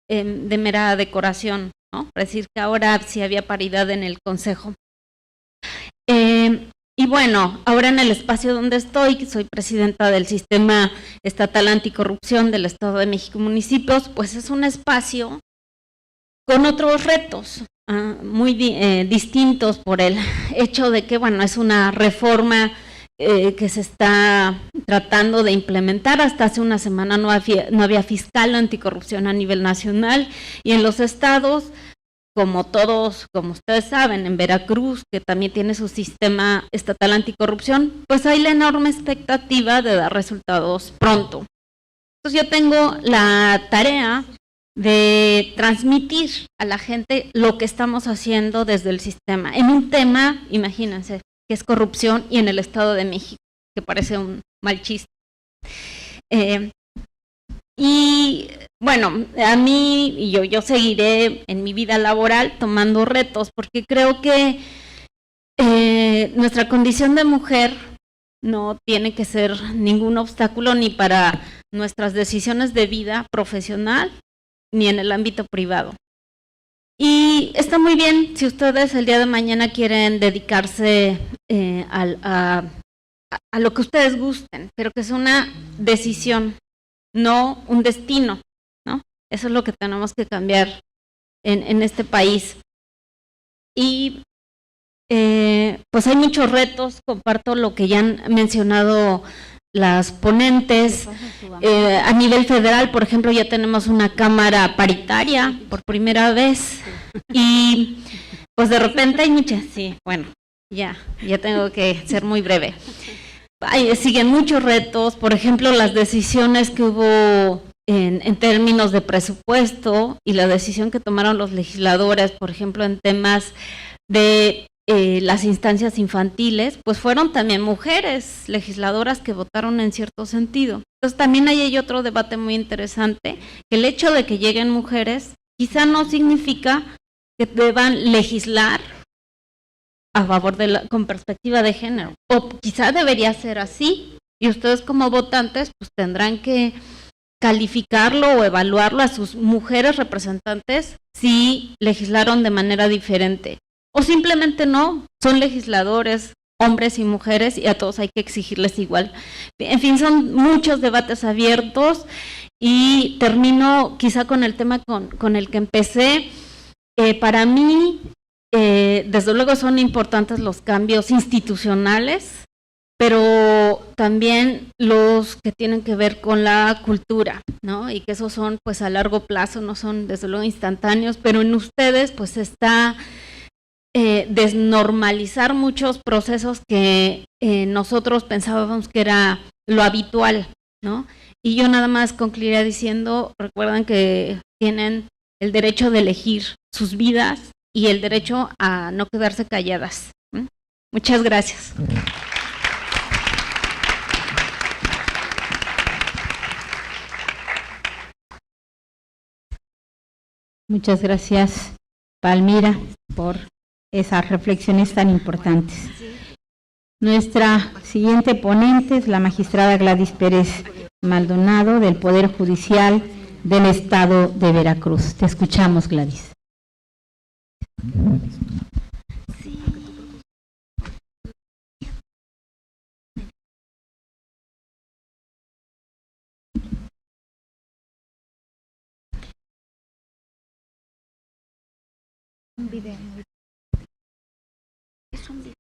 de mera decoración, ¿no? Para decir que ahora sí había paridad en el Consejo. Y bueno, ahora en el espacio donde estoy, soy presidenta del Sistema Estatal Anticorrupción del Estado de México Municipios, pues es un espacio con otros retos muy distintos por el hecho de que, bueno, es una reforma que se está tratando de implementar. Hasta hace una semana no había fiscal anticorrupción a nivel nacional, y en los estados, como ustedes saben, en Veracruz, que también tiene su sistema estatal anticorrupción, pues hay la enorme expectativa de dar resultados pronto. Entonces yo tengo la tarea de transmitir a la gente lo que estamos haciendo desde el sistema, en un tema, imagínense, que es corrupción, y en el Estado de México, que parece un mal chiste. Y bueno, a mí, y yo seguiré en mi vida laboral tomando retos, porque creo que nuestra condición de mujer no tiene que ser ningún obstáculo ni para nuestras decisiones de vida profesional, ni en el ámbito privado. Y está muy bien si ustedes el día de mañana quieren dedicarse a lo que ustedes gusten, pero que sea una decisión, no un destino, ¿no? Eso es lo que tenemos que cambiar en este país. Y pues hay muchos retos, comparto lo que ya han mencionado las ponentes. A nivel federal, por ejemplo, ya tenemos una cámara paritaria por primera vez, y pues de repente hay muchas, sí, bueno, ya tengo que ser muy breve. Siguen muchos retos, por ejemplo, las decisiones que hubo en términos de presupuesto y la decisión que tomaron los legisladores, por ejemplo, en temas de las instancias infantiles, pues fueron también mujeres legisladoras que votaron en cierto sentido. Entonces también ahí hay otro debate muy interesante, que el hecho de que lleguen mujeres quizá no significa que deban legislar a favor con perspectiva de género, o quizá debería ser así, y ustedes como votantes pues tendrán que calificarlo o evaluarlo a sus mujeres representantes si legislaron de manera diferente. O simplemente no, son legisladores, hombres y mujeres, y a todos hay que exigirles igual. En fin, son muchos debates abiertos, y termino quizá con el tema con el que empecé. Para mí, desde luego son importantes los cambios institucionales, pero también los que tienen que ver con la cultura, ¿no? Y que esos son pues a largo plazo, no son desde luego instantáneos, pero en ustedes pues está desnormalizar muchos procesos que nosotros pensábamos que era lo habitual, ¿no? Y yo nada más concluiría diciendo, recuerden que tienen el derecho de elegir sus vidas y el derecho a no quedarse calladas. Muchas gracias. Muchas gracias, Palmira, por esas reflexiones tan importantes. Nuestra siguiente ponente es la magistrada Gladys Pérez Maldonado, del Poder Judicial del Estado de Veracruz. Te escuchamos, Gladys. Un video. Es un video.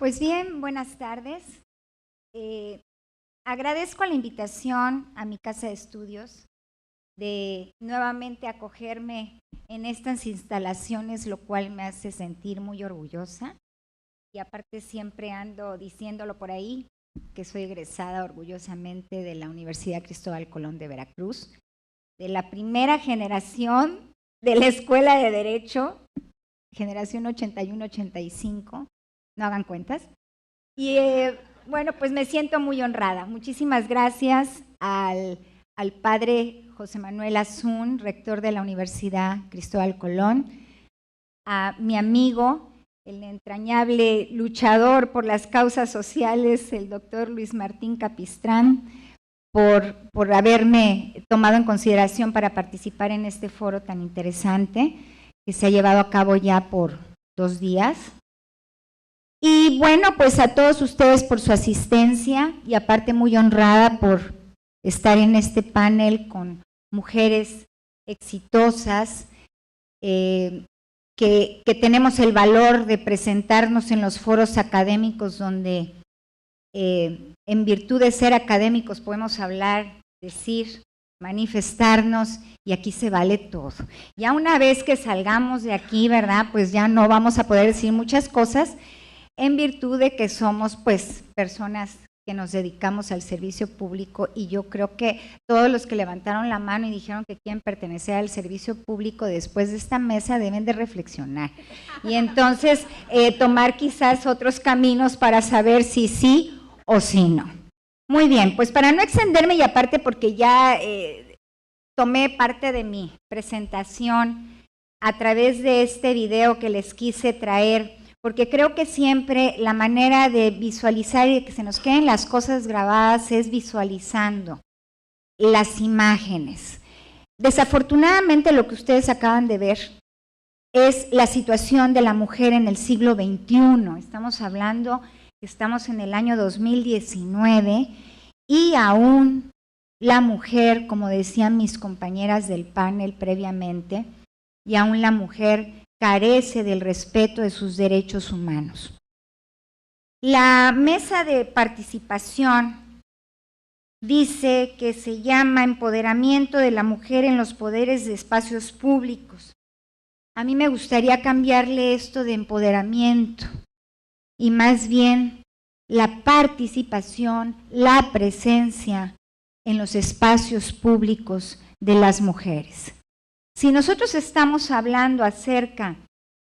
Pues bien, buenas tardes. Agradezco la invitación a mi casa de estudios de nuevamente acogerme en estas instalaciones, lo cual me hace sentir muy orgullosa. Y aparte siempre ando diciéndolo por ahí, que soy egresada orgullosamente de la Universidad Cristóbal Colón de Veracruz, de la primera generación de la Escuela de Derecho, generación 81-85, no hagan cuentas. Y bueno, pues me siento muy honrada. Muchísimas gracias al padre José Manuel Azún, rector de la Universidad Cristóbal Colón, a mi amigo, el entrañable luchador por las causas sociales, el doctor Luis Martín Capistrán, por haberme tomado en consideración para participar en este foro tan interesante que se ha llevado a cabo ya por 2 días. Y bueno, pues a todos ustedes por su asistencia y aparte muy honrada por estar en este panel con mujeres exitosas, que tenemos el valor de presentarnos en los foros académicos donde en virtud de ser académicos podemos hablar, decir, manifestarnos y aquí se vale todo. Ya una vez que salgamos de aquí, ¿verdad? Pues ya no vamos a poder decir muchas cosas en virtud de que somos pues personas que nos dedicamos al servicio público y yo creo que todos los que levantaron la mano y dijeron que quieren pertenecer al servicio público después de esta mesa deben de reflexionar y entonces tomar quizás otros caminos para saber si sí o si no. Muy bien, pues para no extenderme y aparte porque ya tomé parte de mi presentación a través de este video que les quise traer, porque creo que siempre la manera de visualizar y de que se nos queden las cosas grabadas es visualizando las imágenes. Desafortunadamente lo que ustedes acaban de ver es la situación de la mujer en el siglo XXI. Estamos hablando, estamos en el año 2019 y aún la mujer, como decían mis compañeras del panel previamente, y aún la mujer carece del respeto de sus derechos humanos. La mesa de participación dice que se llama empoderamiento de la mujer en los poderes de espacios públicos. A mí me gustaría cambiarle esto de empoderamiento y más bien la participación, la presencia en los espacios públicos de las mujeres. Si nosotros estamos hablando acerca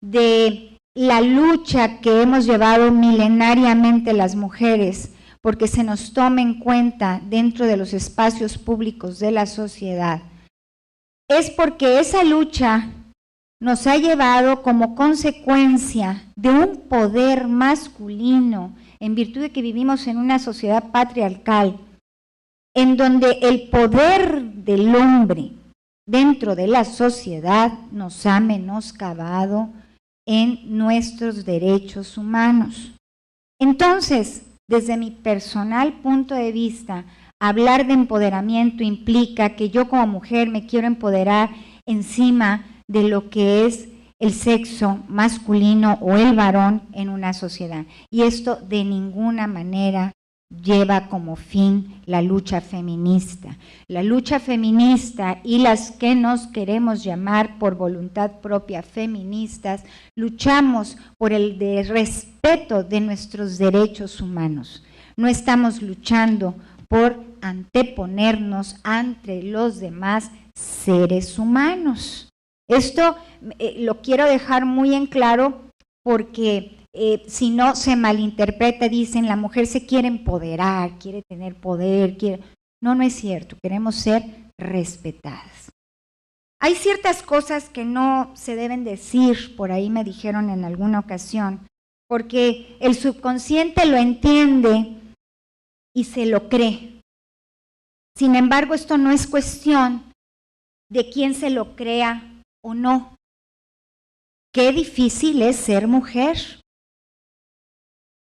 de la lucha que hemos llevado milenariamente las mujeres, porque se nos tome en cuenta dentro de los espacios públicos de la sociedad, es porque esa lucha nos ha llevado como consecuencia de un poder masculino, en virtud de que vivimos en una sociedad patriarcal, en donde el poder del hombre dentro de la sociedad nos ha menoscabado en nuestros derechos humanos. Entonces, desde mi personal punto de vista, hablar de empoderamiento implica que yo como mujer me quiero empoderar encima de lo que es el sexo masculino o el varón en una sociedad. Y esto de ninguna manera lleva como fin la lucha feminista. La lucha feminista y las que nos queremos llamar por voluntad propia feministas, luchamos por el respeto de nuestros derechos humanos. No estamos luchando por anteponernos ante los demás seres humanos. Esto lo quiero dejar muy en claro porque si no se malinterpreta, dicen la mujer se quiere empoderar, quiere tener poder, quiere... No, no es cierto, queremos ser respetadas. Hay ciertas cosas que no se deben decir, por ahí me dijeron en alguna ocasión, porque el subconsciente lo entiende y se lo cree. Sin embargo, esto no es cuestión de quién se lo crea o no. Qué difícil es ser mujer.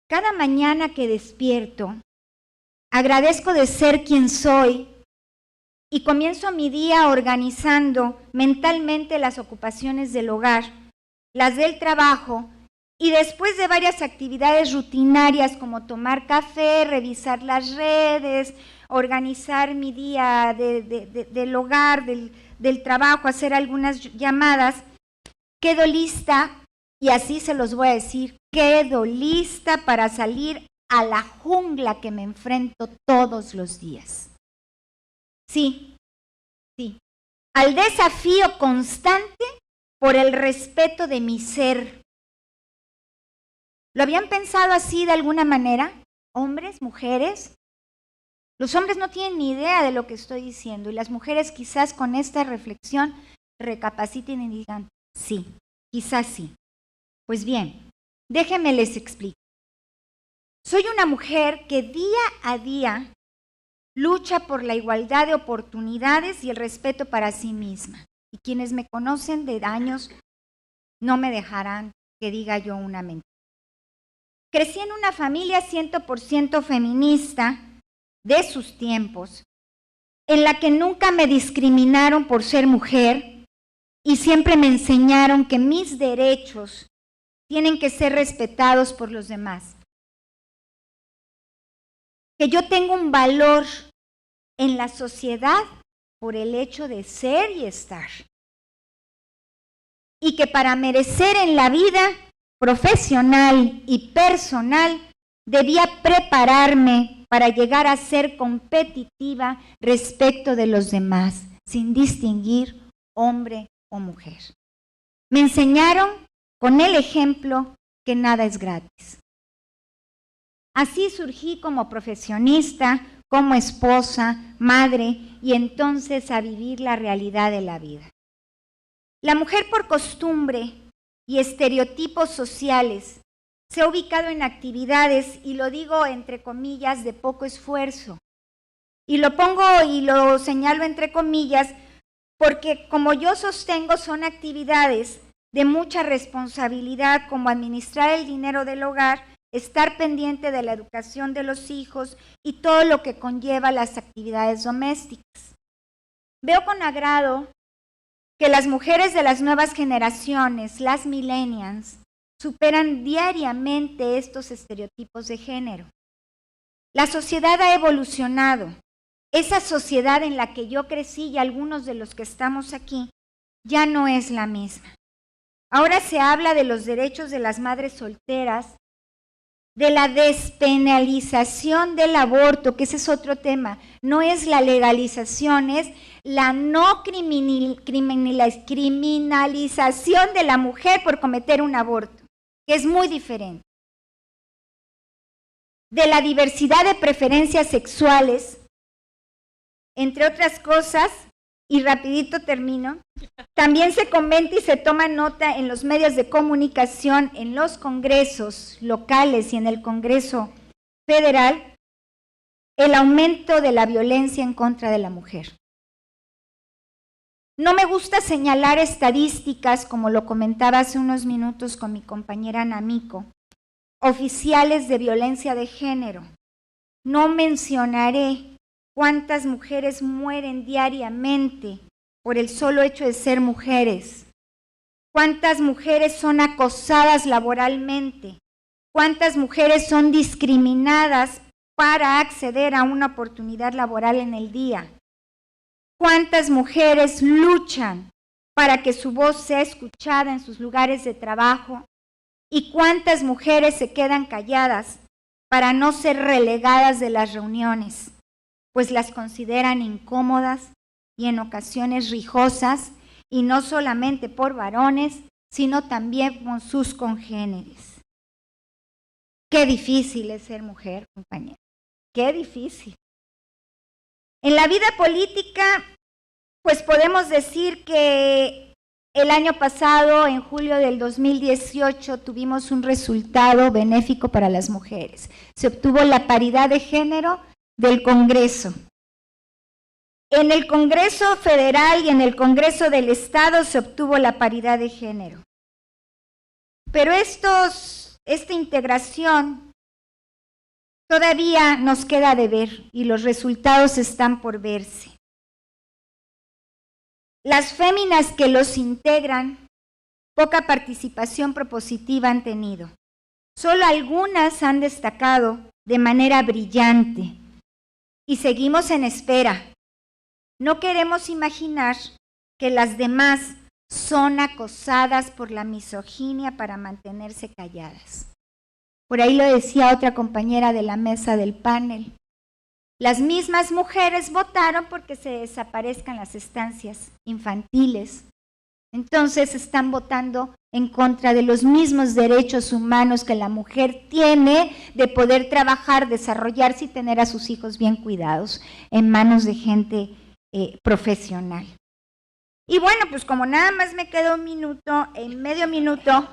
Cada mañana que despierto, agradezco de ser quien soy y comienzo mi día organizando mentalmente las ocupaciones del hogar, las del trabajo Y después de varias actividades rutinarias como tomar café, revisar las redes, organizar mi día del hogar, del trabajo, hacer algunas llamadas, quedo lista, y así se los voy a decir, quedo lista para salir a la jungla que me enfrento todos los días. Sí, sí, al desafío constante por el respeto de mi ser. ¿Lo habían pensado así de alguna manera? ¿Hombres, mujeres? Los hombres no tienen ni idea de lo que estoy diciendo y las mujeres quizás con esta reflexión recapaciten y digan, sí, quizás sí. Pues bien, déjenme les explico. Soy una mujer que día a día lucha por la igualdad de oportunidades y el respeto para sí misma. Y quienes me conocen de años no me dejarán que diga yo una mentira. Crecí en una familia 100% feminista de sus tiempos, en la que nunca me discriminaron por ser mujer y siempre me enseñaron que mis derechos tienen que ser respetados por los demás. Que yo tengo un valor en la sociedad por el hecho de ser y estar. Y que para merecer en la vida profesional y personal debía prepararme para llegar a ser competitiva respecto de los demás, sin distinguir hombre o mujer. Me enseñaron con el ejemplo que nada es gratis. Así surgí como profesionista, como esposa, madre y entonces a vivir la realidad de la vida. La mujer por costumbre y estereotipos sociales se ha ubicado en actividades, y lo digo entre comillas, de poco esfuerzo. Y lo pongo y lo señalo entre comillas porque, como yo sostengo, son actividades de mucha responsabilidad, como administrar el dinero del hogar, estar pendiente de la educación de los hijos y todo lo que conlleva las actividades domésticas. Veo con agrado que las mujeres de las nuevas generaciones, las millennials, superan diariamente estos estereotipos de género. La sociedad ha evolucionado. Esa sociedad en la que yo crecí y algunos de los que estamos aquí ya no es la misma. Ahora se habla de los derechos de las madres solteras, de la despenalización del aborto, que ese es otro tema. No es la legalización, es la no criminalización de la mujer por cometer un aborto, que es muy diferente. De la diversidad de preferencias sexuales, entre otras cosas, y rapidito termino, también se comenta y se toma nota en los medios de comunicación, en los congresos locales y en el Congreso Federal, el aumento de la violencia en contra de la mujer. No me gusta señalar estadísticas, como lo comentaba hace unos minutos con mi compañera Namiko, oficiales de violencia de género. No mencionaré cuántas mujeres mueren diariamente por el solo hecho de ser mujeres, cuántas mujeres son acosadas laboralmente, cuántas mujeres son discriminadas para acceder a una oportunidad laboral en el día, cuántas mujeres luchan para que su voz sea escuchada en sus lugares de trabajo y cuántas mujeres se quedan calladas para no ser relegadas de las reuniones, pues las consideran incómodas y en ocasiones rijosas, y no solamente por varones, sino también con sus congéneres. Qué difícil es ser mujer, compañera, qué difícil. En la vida política, pues podemos decir que el año pasado, en julio del 2018, tuvimos un resultado benéfico para las mujeres. Se obtuvo la paridad de género del Congreso. En el Congreso Federal y en el Congreso del Estado se obtuvo la paridad de género. Pero esta integración todavía nos queda de ver y los resultados están por verse. Las féminas que los integran poca participación propositiva han tenido. Solo algunas han destacado de manera brillante y seguimos en espera. No queremos imaginar que las demás son acosadas por la misoginia para mantenerse calladas. Por ahí lo decía otra compañera de la mesa del panel. Las mismas mujeres votaron porque se desaparezcan las estancias infantiles. Entonces están votando en contra de los mismos derechos humanos que la mujer tiene de poder trabajar, desarrollarse y tener a sus hijos bien cuidados en manos de gente profesional. Y bueno, pues como nada más me quedó un minuto, medio minuto,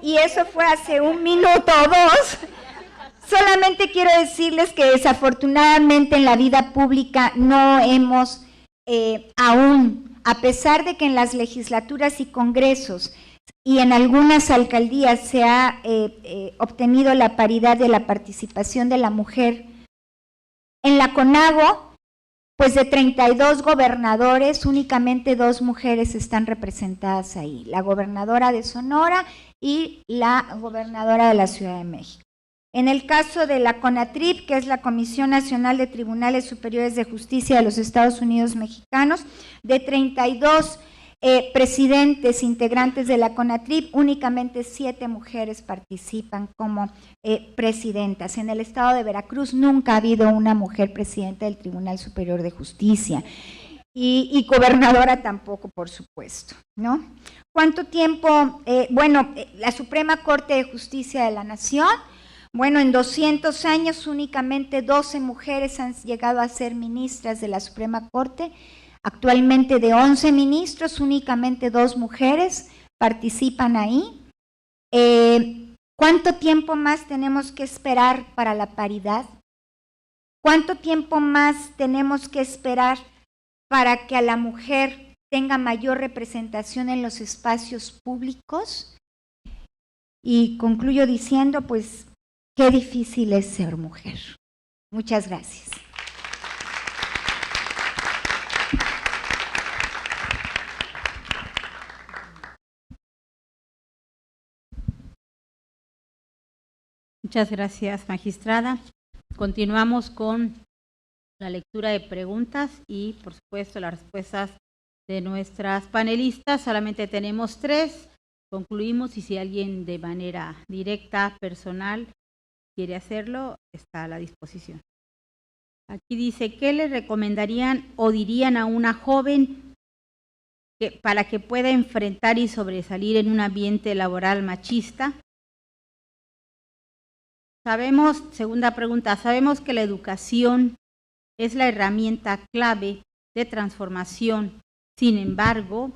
y eso fue hace un minuto o dos, solamente quiero decirles que desafortunadamente en la vida pública no hemos aún, a pesar de que en las legislaturas y congresos y en algunas alcaldías se ha obtenido la paridad de la participación de la mujer, en la CONAGO, pues de 32 gobernadores, únicamente 2 mujeres están representadas ahí, la gobernadora de Sonora y la gobernadora de la Ciudad de México. En el caso de la CONATRIP, que es la Comisión Nacional de Tribunales Superiores de Justicia de los Estados Unidos Mexicanos, de 32 presidentes integrantes de la CONATRIP, únicamente 7 mujeres participan como presidentas. En el estado de Veracruz nunca ha habido una mujer presidenta del Tribunal Superior de Justicia y gobernadora tampoco, por supuesto, ¿no? ¿Cuánto tiempo? La Suprema Corte de Justicia de la Nación, bueno, en 200 años únicamente 12 mujeres han llegado a ser ministras de la Suprema Corte. Actualmente de 11 ministros, únicamente 2 mujeres participan ahí. ¿Cuánto tiempo más tenemos que esperar para la paridad? ¿Cuánto tiempo más tenemos que esperar para que a la mujer tenga mayor representación en los espacios públicos? Y concluyo diciendo, pues, qué difícil es ser mujer. Muchas gracias. Muchas gracias, magistrada. Continuamos con la lectura de preguntas y, por supuesto, las respuestas de nuestras panelistas. Solamente tenemos 3. Concluimos y si alguien de manera directa, personal, quiere hacerlo, está a la disposición. Aquí dice, ¿qué le recomendarían o dirían a una joven para que pueda enfrentar y sobresalir en un ambiente laboral machista? Sabemos, segunda pregunta, sabemos que la educación es la herramienta clave de transformación. Sin embargo,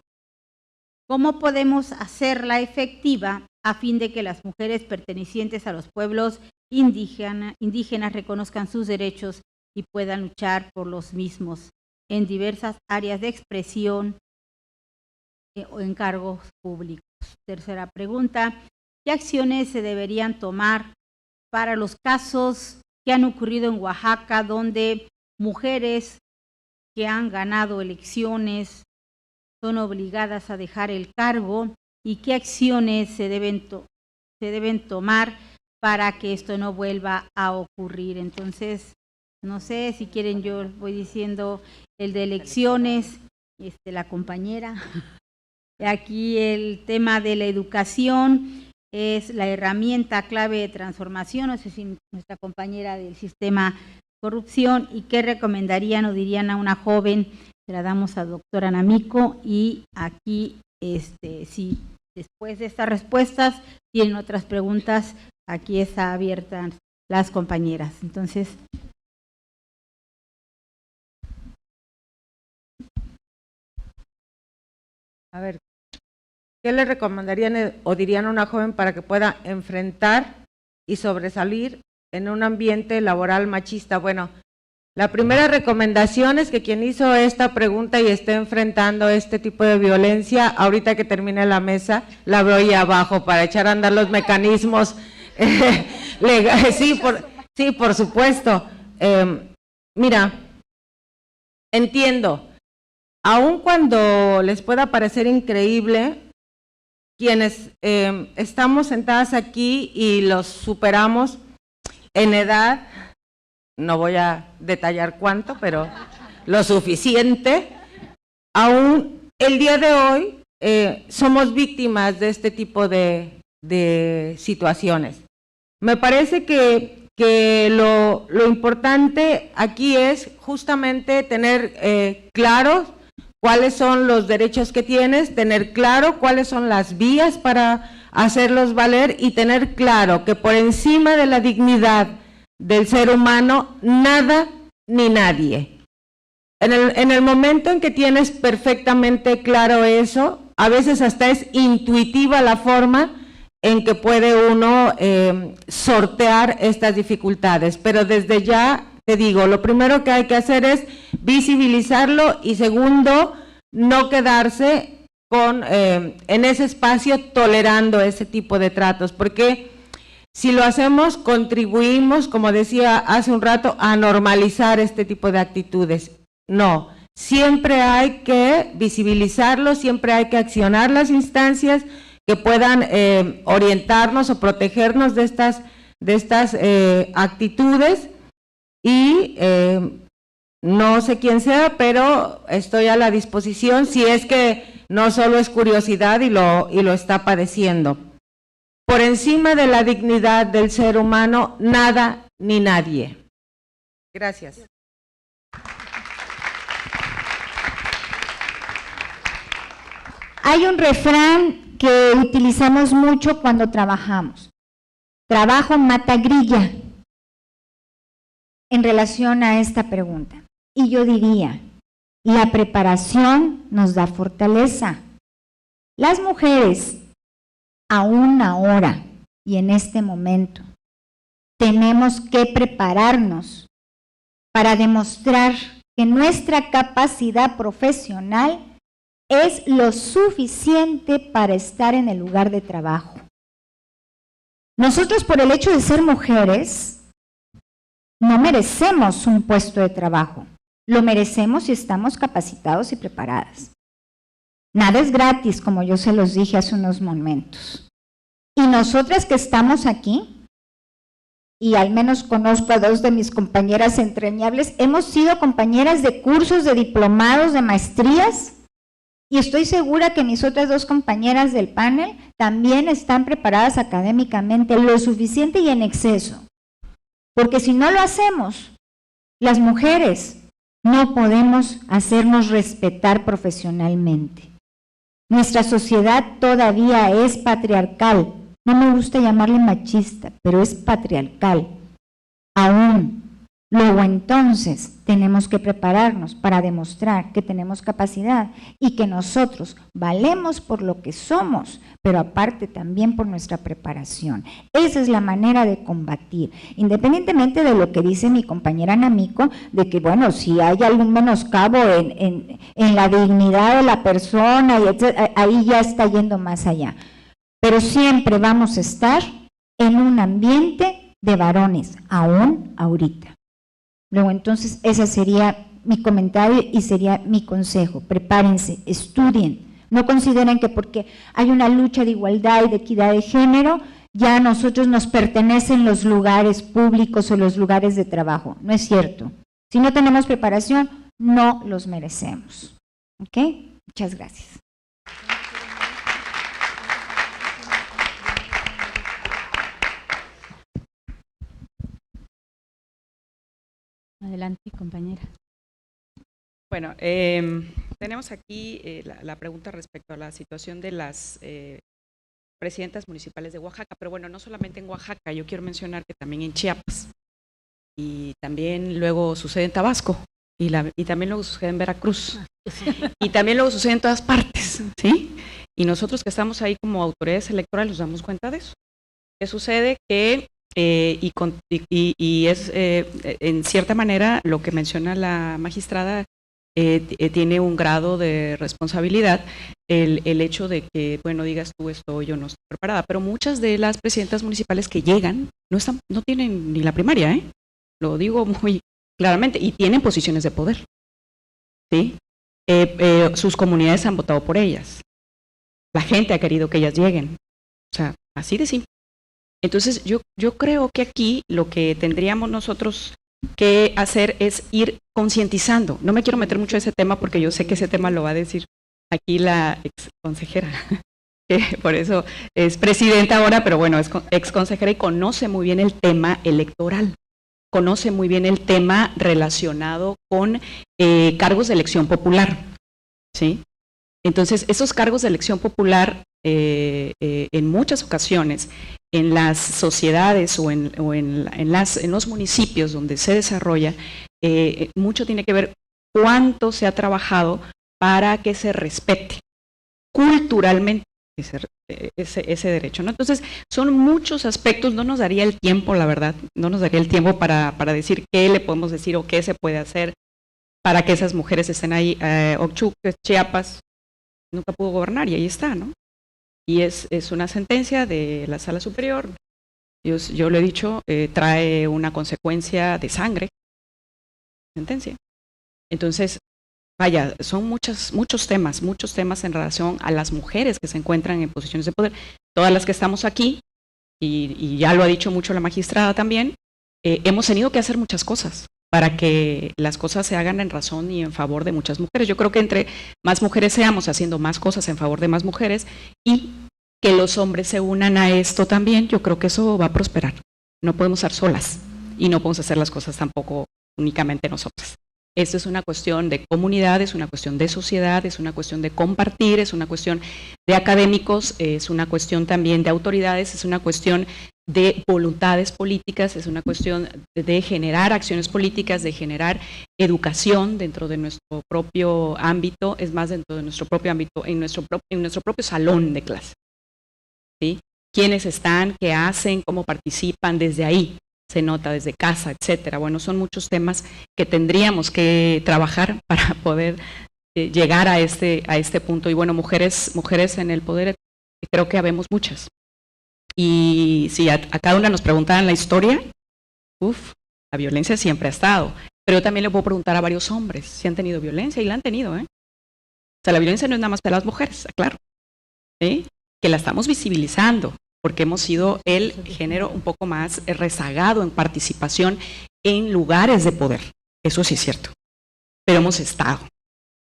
¿cómo podemos hacerla efectiva a fin de que las mujeres pertenecientes a los pueblos indígenas reconozcan sus derechos y puedan luchar por los mismos en diversas áreas de expresión o en cargos públicos? Tercera pregunta, ¿qué acciones se deberían tomar para los casos que han ocurrido en Oaxaca, donde mujeres que han ganado elecciones son obligadas a dejar el cargo? ¿Y qué acciones se deben tomar para que esto no vuelva a ocurrir? Entonces, no sé si quieren, yo voy diciendo el de elecciones, la compañera. Aquí el tema de la educación es la herramienta clave de transformación, no sé si nuestra compañera del sistema corrupción, y qué recomendarían o dirían a una joven, se la damos a doctora Namico, y aquí, si después de estas respuestas tienen otras preguntas, aquí está abierta las compañeras. Entonces, a ver, ¿qué le recomendarían o dirían a una joven para que pueda enfrentar y sobresalir en un ambiente laboral machista? Bueno, la primera recomendación es que quien hizo esta pregunta y esté enfrentando este tipo de violencia, ahorita que termine la mesa, la veo ahí abajo para echar a andar los mecanismos legales. Sí, por supuesto. Mira, entiendo, aun cuando les pueda parecer increíble, quienes estamos sentadas aquí y los superamos en edad, no voy a detallar cuánto, pero lo suficiente, aún el día de hoy somos víctimas de este tipo de situaciones. Me parece que lo importante aquí es justamente tener claros cuáles son los derechos que tienes, tener claro cuáles son las vías para hacerlos valer y tener claro que por encima de la dignidad del ser humano, nada ni nadie. En el momento en que tienes perfectamente claro eso, a veces hasta es intuitiva la forma en que puede uno sortear estas dificultades, pero desde ya te digo, lo primero que hay que hacer es visibilizarlo y segundo, no quedarse en ese espacio tolerando ese tipo de tratos, porque si lo hacemos contribuimos, como decía hace un rato, a normalizar este tipo de actitudes. No, siempre hay que visibilizarlo, siempre hay que accionar las instancias que puedan orientarnos o protegernos de estas actitudes y no sé quién sea, pero estoy a la disposición si es que no solo es curiosidad y lo está padeciendo. Por encima de la dignidad del ser humano, nada ni nadie. Gracias. Hay un refrán que utilizamos mucho cuando trabajamos. Trabajo mata grilla. En relación a esta pregunta. Y yo diría, la preparación nos da fortaleza. Las mujeres, aún ahora y en este momento, tenemos que prepararnos para demostrar que nuestra capacidad profesional es lo suficiente para estar en el lugar de trabajo. Nosotros, por el hecho de ser mujeres, no merecemos un puesto de trabajo, lo merecemos si estamos capacitados y preparadas. Nada es gratis, como yo se los dije hace unos momentos. Y nosotras que estamos aquí, y al menos conozco a dos de mis compañeras entrañables, hemos sido compañeras de cursos, de diplomados, de maestrías, y estoy segura que mis otras dos compañeras del panel también están preparadas académicamente lo suficiente y en exceso. Porque si no lo hacemos, las mujeres no podemos hacernos respetar profesionalmente. Nuestra sociedad todavía es patriarcal. No me gusta llamarle machista, pero es patriarcal. Aún. Luego entonces tenemos que prepararnos para demostrar que tenemos capacidad y que nosotros valemos por lo que somos, pero aparte también por nuestra preparación. Esa es la manera de combatir, independientemente de lo que dice mi compañera Namiko, de que bueno, si hay algún menoscabo en la dignidad de la persona, y ahí ya está yendo más allá. Pero siempre vamos a estar en un ambiente de varones, aún ahorita. Luego, entonces, ese sería mi comentario y sería mi consejo. Prepárense, estudien. No consideren que porque hay una lucha de igualdad y de equidad de género, ya a nosotros nos pertenecen los lugares públicos o los lugares de trabajo. No es cierto. Si no tenemos preparación, no los merecemos. ¿Ok? Muchas gracias. Adelante, compañera. Bueno, tenemos aquí la pregunta respecto a la situación de las presidentas municipales de Oaxaca, pero bueno, no solamente en Oaxaca, yo quiero mencionar que también en Chiapas, y también luego sucede en Tabasco, y también luego sucede en Veracruz, y también luego sucede en todas partes, ¿sí? Y nosotros que estamos ahí como autoridades electorales nos damos cuenta de eso. ¿Qué sucede? Que y es en cierta manera lo que menciona la magistrada tiene un grado de responsabilidad el hecho de que, bueno, digas tú esto, yo no estoy preparada, pero muchas de las presidentas municipales que llegan no tienen ni la primaria, lo digo muy claramente, y tienen posiciones de poder, ¿sí? Sus comunidades han votado por ellas. la gente ha querido que ellas lleguen. O sea, así de simple. Entonces, yo creo que aquí lo que tendríamos nosotros que hacer es ir concientizando. No me quiero meter mucho en ese tema porque yo sé que ese tema lo va a decir aquí la ex consejera, que por eso es presidenta ahora, pero bueno, es ex consejera y conoce muy bien el tema electoral, conoce muy bien el tema relacionado con cargos de elección popular, ¿sí? Entonces, esos cargos de elección popular, en muchas ocasiones, en las sociedades o en los municipios donde se desarrolla, mucho tiene que ver cuánto se ha trabajado para que se respete culturalmente ese derecho, ¿no? Entonces, son muchos aspectos, no nos daría el tiempo, la verdad, no nos daría el tiempo para decir qué le podemos decir o qué se puede hacer para que esas mujeres estén ahí. Ochuc, Chiapas, nunca pudo gobernar y ahí está, ¿no? Y es una sentencia de la Sala Superior, yo lo he dicho, trae una consecuencia de sangre, sentencia. Entonces, vaya, son muchos temas en relación a las mujeres que se encuentran en posiciones de poder. Todas las que estamos aquí, y ya lo ha dicho mucho la magistrada también, hemos tenido que hacer muchas cosas para que las cosas se hagan en razón y en favor de muchas mujeres. Yo creo que entre más mujeres seamos haciendo más cosas en favor de más mujeres y que los hombres se unan a esto también, yo creo que eso va a prosperar. No podemos estar solas y no podemos hacer las cosas tampoco únicamente nosotras. Esto es una cuestión de comunidad, es una cuestión de sociedad, es una cuestión de compartir, es una cuestión de académicos, es una cuestión también de autoridades, es una cuestión de voluntades políticas, es una cuestión de generar acciones políticas, de generar educación dentro de nuestro propio ámbito, es más, dentro de nuestro propio ámbito, en nuestro propio salón de clase, ¿sí? ¿Quiénes están, qué hacen, cómo participan desde ahí? Se nota desde casa, etcétera. Bueno, son muchos temas que tendríamos que trabajar para poder llegar a este punto. Y bueno, mujeres en el poder, creo que habemos muchas. Y si a cada una nos preguntaran la historia, la violencia siempre ha estado. Pero yo también le puedo preguntar a varios hombres si han tenido violencia, y la han tenido, ¿eh? O sea, la violencia no es nada más para las mujeres, claro, ¿sí? Que la estamos visibilizando, porque hemos sido el género un poco más rezagado en participación en lugares de poder. Eso sí es cierto, pero hemos estado.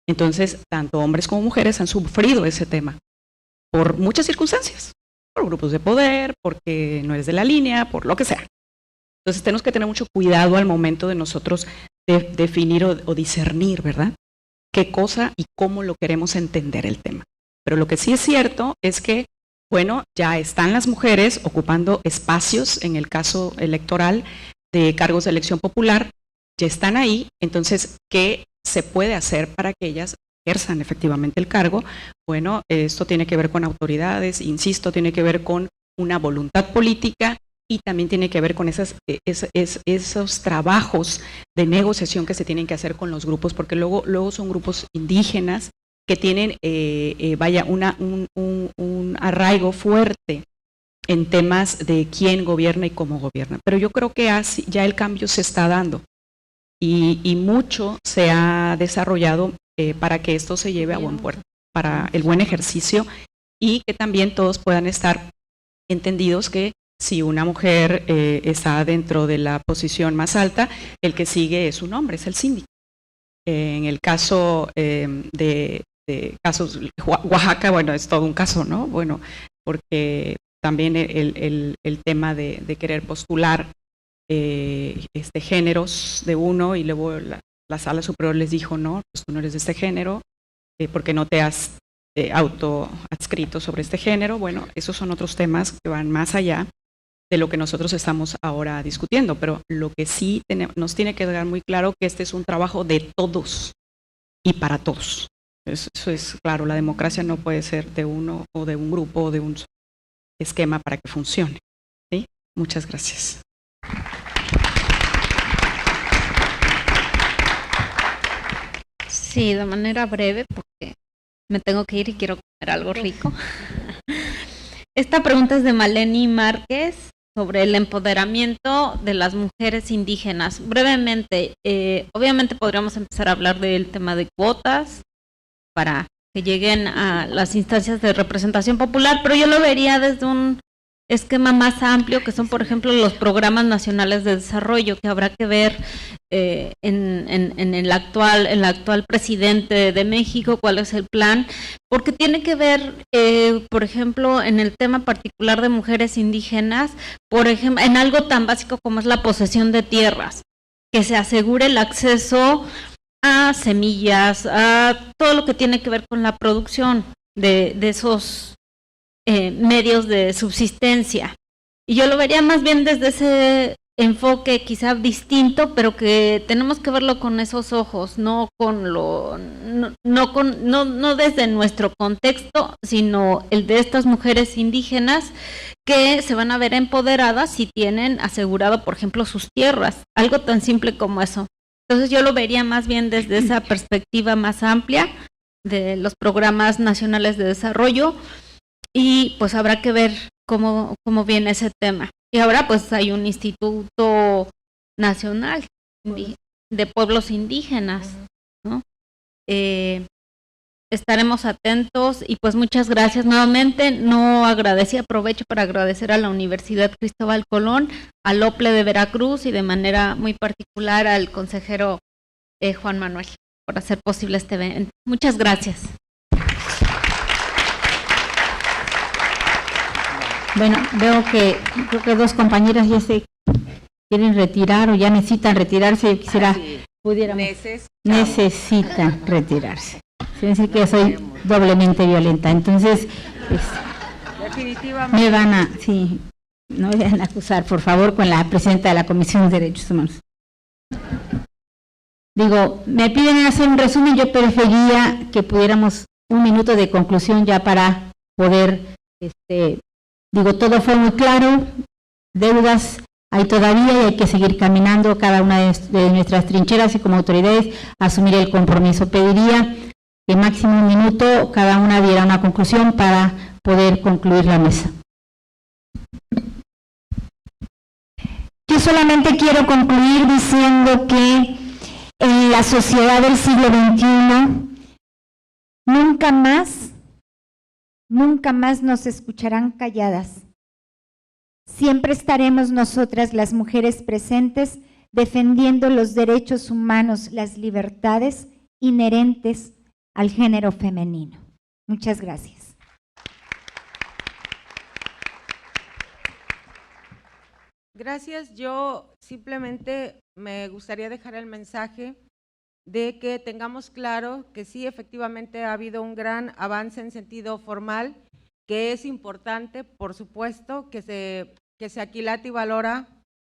Entonces, tanto hombres como mujeres han sufrido ese tema por muchas circunstancias, por grupos de poder, porque no eres de la línea, por lo que sea. Entonces, tenemos que tener mucho cuidado al momento de nosotros definir o discernir, ¿verdad? Qué cosa y cómo lo queremos entender el tema. Pero lo que sí es cierto es que bueno, ya están las mujeres ocupando espacios en el caso electoral de cargos de elección popular, ya están ahí. Entonces, ¿qué se puede hacer para que ellas ejerzan efectivamente el cargo? Bueno, esto tiene que ver con autoridades, insisto, tiene que ver con una voluntad política y también tiene que ver con esos trabajos de negociación que se tienen que hacer con los grupos, porque luego son grupos indígenas que tienen, un arraigo fuerte en temas de quién gobierna y cómo gobierna. Pero yo creo que ya el cambio se está dando y mucho se ha desarrollado para que esto se lleve a buen puerto, para el buen ejercicio y que también todos puedan estar entendidos que si una mujer está dentro de la posición más alta, el que sigue es un hombre, es el síndico. En el caso de casos, Oaxaca, bueno, es todo un caso, ¿no? Bueno, porque también el tema de querer postular géneros de uno y luego la Sala Superior les dijo, no, pues tú no eres de este género, porque no te has autoadscrito sobre este género. Bueno, esos son otros temas que van más allá de lo que nosotros estamos ahora discutiendo, pero lo que sí nos tiene que quedar muy claro que este es un trabajo de todos y para todos. Eso es claro, la democracia no puede ser de uno o de un grupo o de un esquema para que funcione, ¿sí? Muchas gracias. Sí, de manera breve, porque me tengo que ir y quiero comer algo rico. Esta pregunta es de Maleni Márquez sobre el empoderamiento de las mujeres indígenas. Brevemente, obviamente podríamos empezar a hablar del tema de cuotas para que lleguen a las instancias de representación popular, pero yo lo vería desde un esquema más amplio, que son, por ejemplo, los programas nacionales de desarrollo, que habrá que ver en el actual presidente de México cuál es el plan, porque tiene que ver, por ejemplo, en el tema particular de mujeres indígenas, por ejemplo, en algo tan básico como es la posesión de tierras, que se asegure el acceso a semillas, a todo lo que tiene que ver con la producción de esos medios de subsistencia. Y yo lo vería más bien desde ese enfoque quizá distinto, pero que tenemos que verlo con esos ojos, no desde nuestro contexto, sino el de estas mujeres indígenas que se van a ver empoderadas si tienen asegurado, por ejemplo, sus tierras, algo tan simple como eso. Entonces yo lo vería más bien desde esa perspectiva más amplia de los programas nacionales de desarrollo, y pues habrá que ver cómo viene ese tema. Y ahora pues hay un Instituto Nacional de Pueblos Indígenas, ¿no? Estaremos atentos y pues muchas gracias nuevamente. No agradecí, aprovecho para agradecer a la Universidad Cristóbal Colón, al OPLE de Veracruz y de manera muy particular al consejero Juan Manuel por hacer posible este evento. Muchas gracias. Bueno, creo que dos compañeras ya se quieren retirar o ya necesitan retirarse. Yo quisiera, necesitan retirarse. Quiere decir que yo soy doblemente violenta. Entonces, pues, definitivamente me van a, sí, no me van a acusar, por favor, con la presidenta de la Comisión de Derechos Humanos. Digo, me piden hacer un resumen, yo preferiría que pudiéramos un minuto de conclusión ya para poder, digo, todo fue muy claro, deudas hay todavía y hay que seguir caminando cada una de nuestras trincheras y como autoridades asumir el compromiso. Pediría que máximo un minuto cada una diera una conclusión para poder concluir la mesa. Yo solamente quiero concluir diciendo que en la sociedad del siglo XXI nunca más nos escucharán calladas. Siempre estaremos nosotras, las mujeres presentes, defendiendo los derechos humanos, las libertades inherentes al género femenino. Muchas gracias. Gracias. Yo simplemente me gustaría dejar el mensaje de que tengamos claro que sí, efectivamente ha habido un gran avance en sentido formal, que es importante, por supuesto, que se aquilate y valora,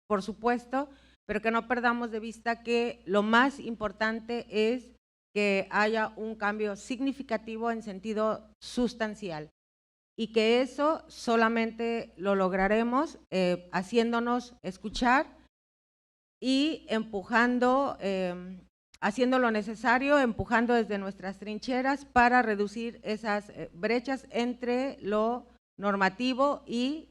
por supuesto, pero que no perdamos de vista que lo más importante es que haya un cambio significativo en sentido sustancial y que eso solamente lo lograremos haciéndonos escuchar y empujando, haciendo lo necesario, empujando desde nuestras trincheras para reducir esas brechas entre lo normativo y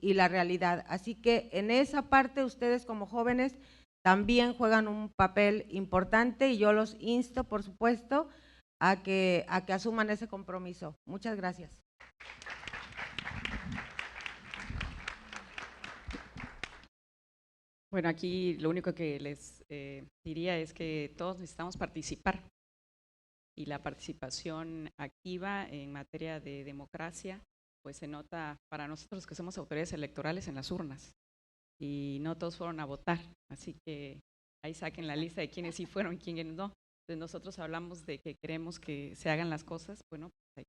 la realidad. Así que en esa parte ustedes como jóvenes también juegan un papel importante y yo los insto, por supuesto, a que asuman ese compromiso. Muchas gracias. Bueno, aquí lo único que les diría es que todos necesitamos participar y la participación activa en materia de democracia pues se nota para nosotros que somos autoridades electorales en las urnas y no todos fueron a votar, así que ahí saquen la lista de quiénes sí fueron y quiénes no. Entonces nosotros hablamos de que queremos que se hagan las cosas, bueno, pues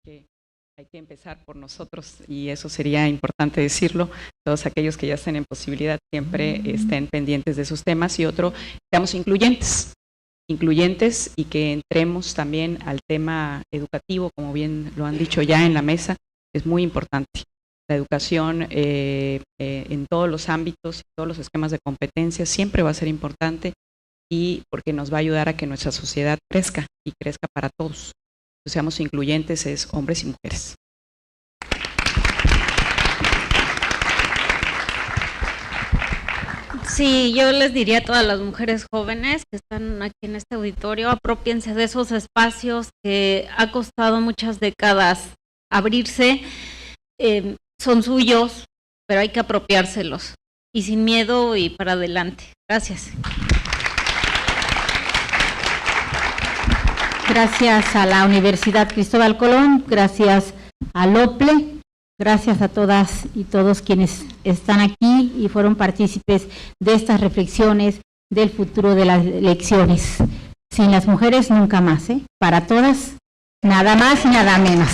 hay que empezar por nosotros y eso sería importante decirlo. Todos aquellos que ya estén en posibilidad siempre estén pendientes de esos temas y otro, seamos incluyentes y que entremos también al tema educativo, como bien lo han dicho ya en la mesa, es muy importante. La educación en todos los ámbitos, todos los esquemas de competencia siempre va a ser importante y porque nos va a ayudar a que nuestra sociedad crezca y crezca para todos. Seamos incluyentes, es hombres y mujeres. Sí, yo les diría a todas las mujeres jóvenes que están aquí en este auditorio, apropiense de esos espacios que ha costado muchas décadas abrirse, son suyos, pero hay que apropiárselos, y sin miedo y para adelante. Gracias. Gracias a la Universidad Cristóbal Colón, gracias al OPLE, gracias a todas y todos quienes están aquí y fueron partícipes de estas reflexiones del futuro de las elecciones. Sin las mujeres nunca más, ¿eh? Para todas, nada más y nada menos.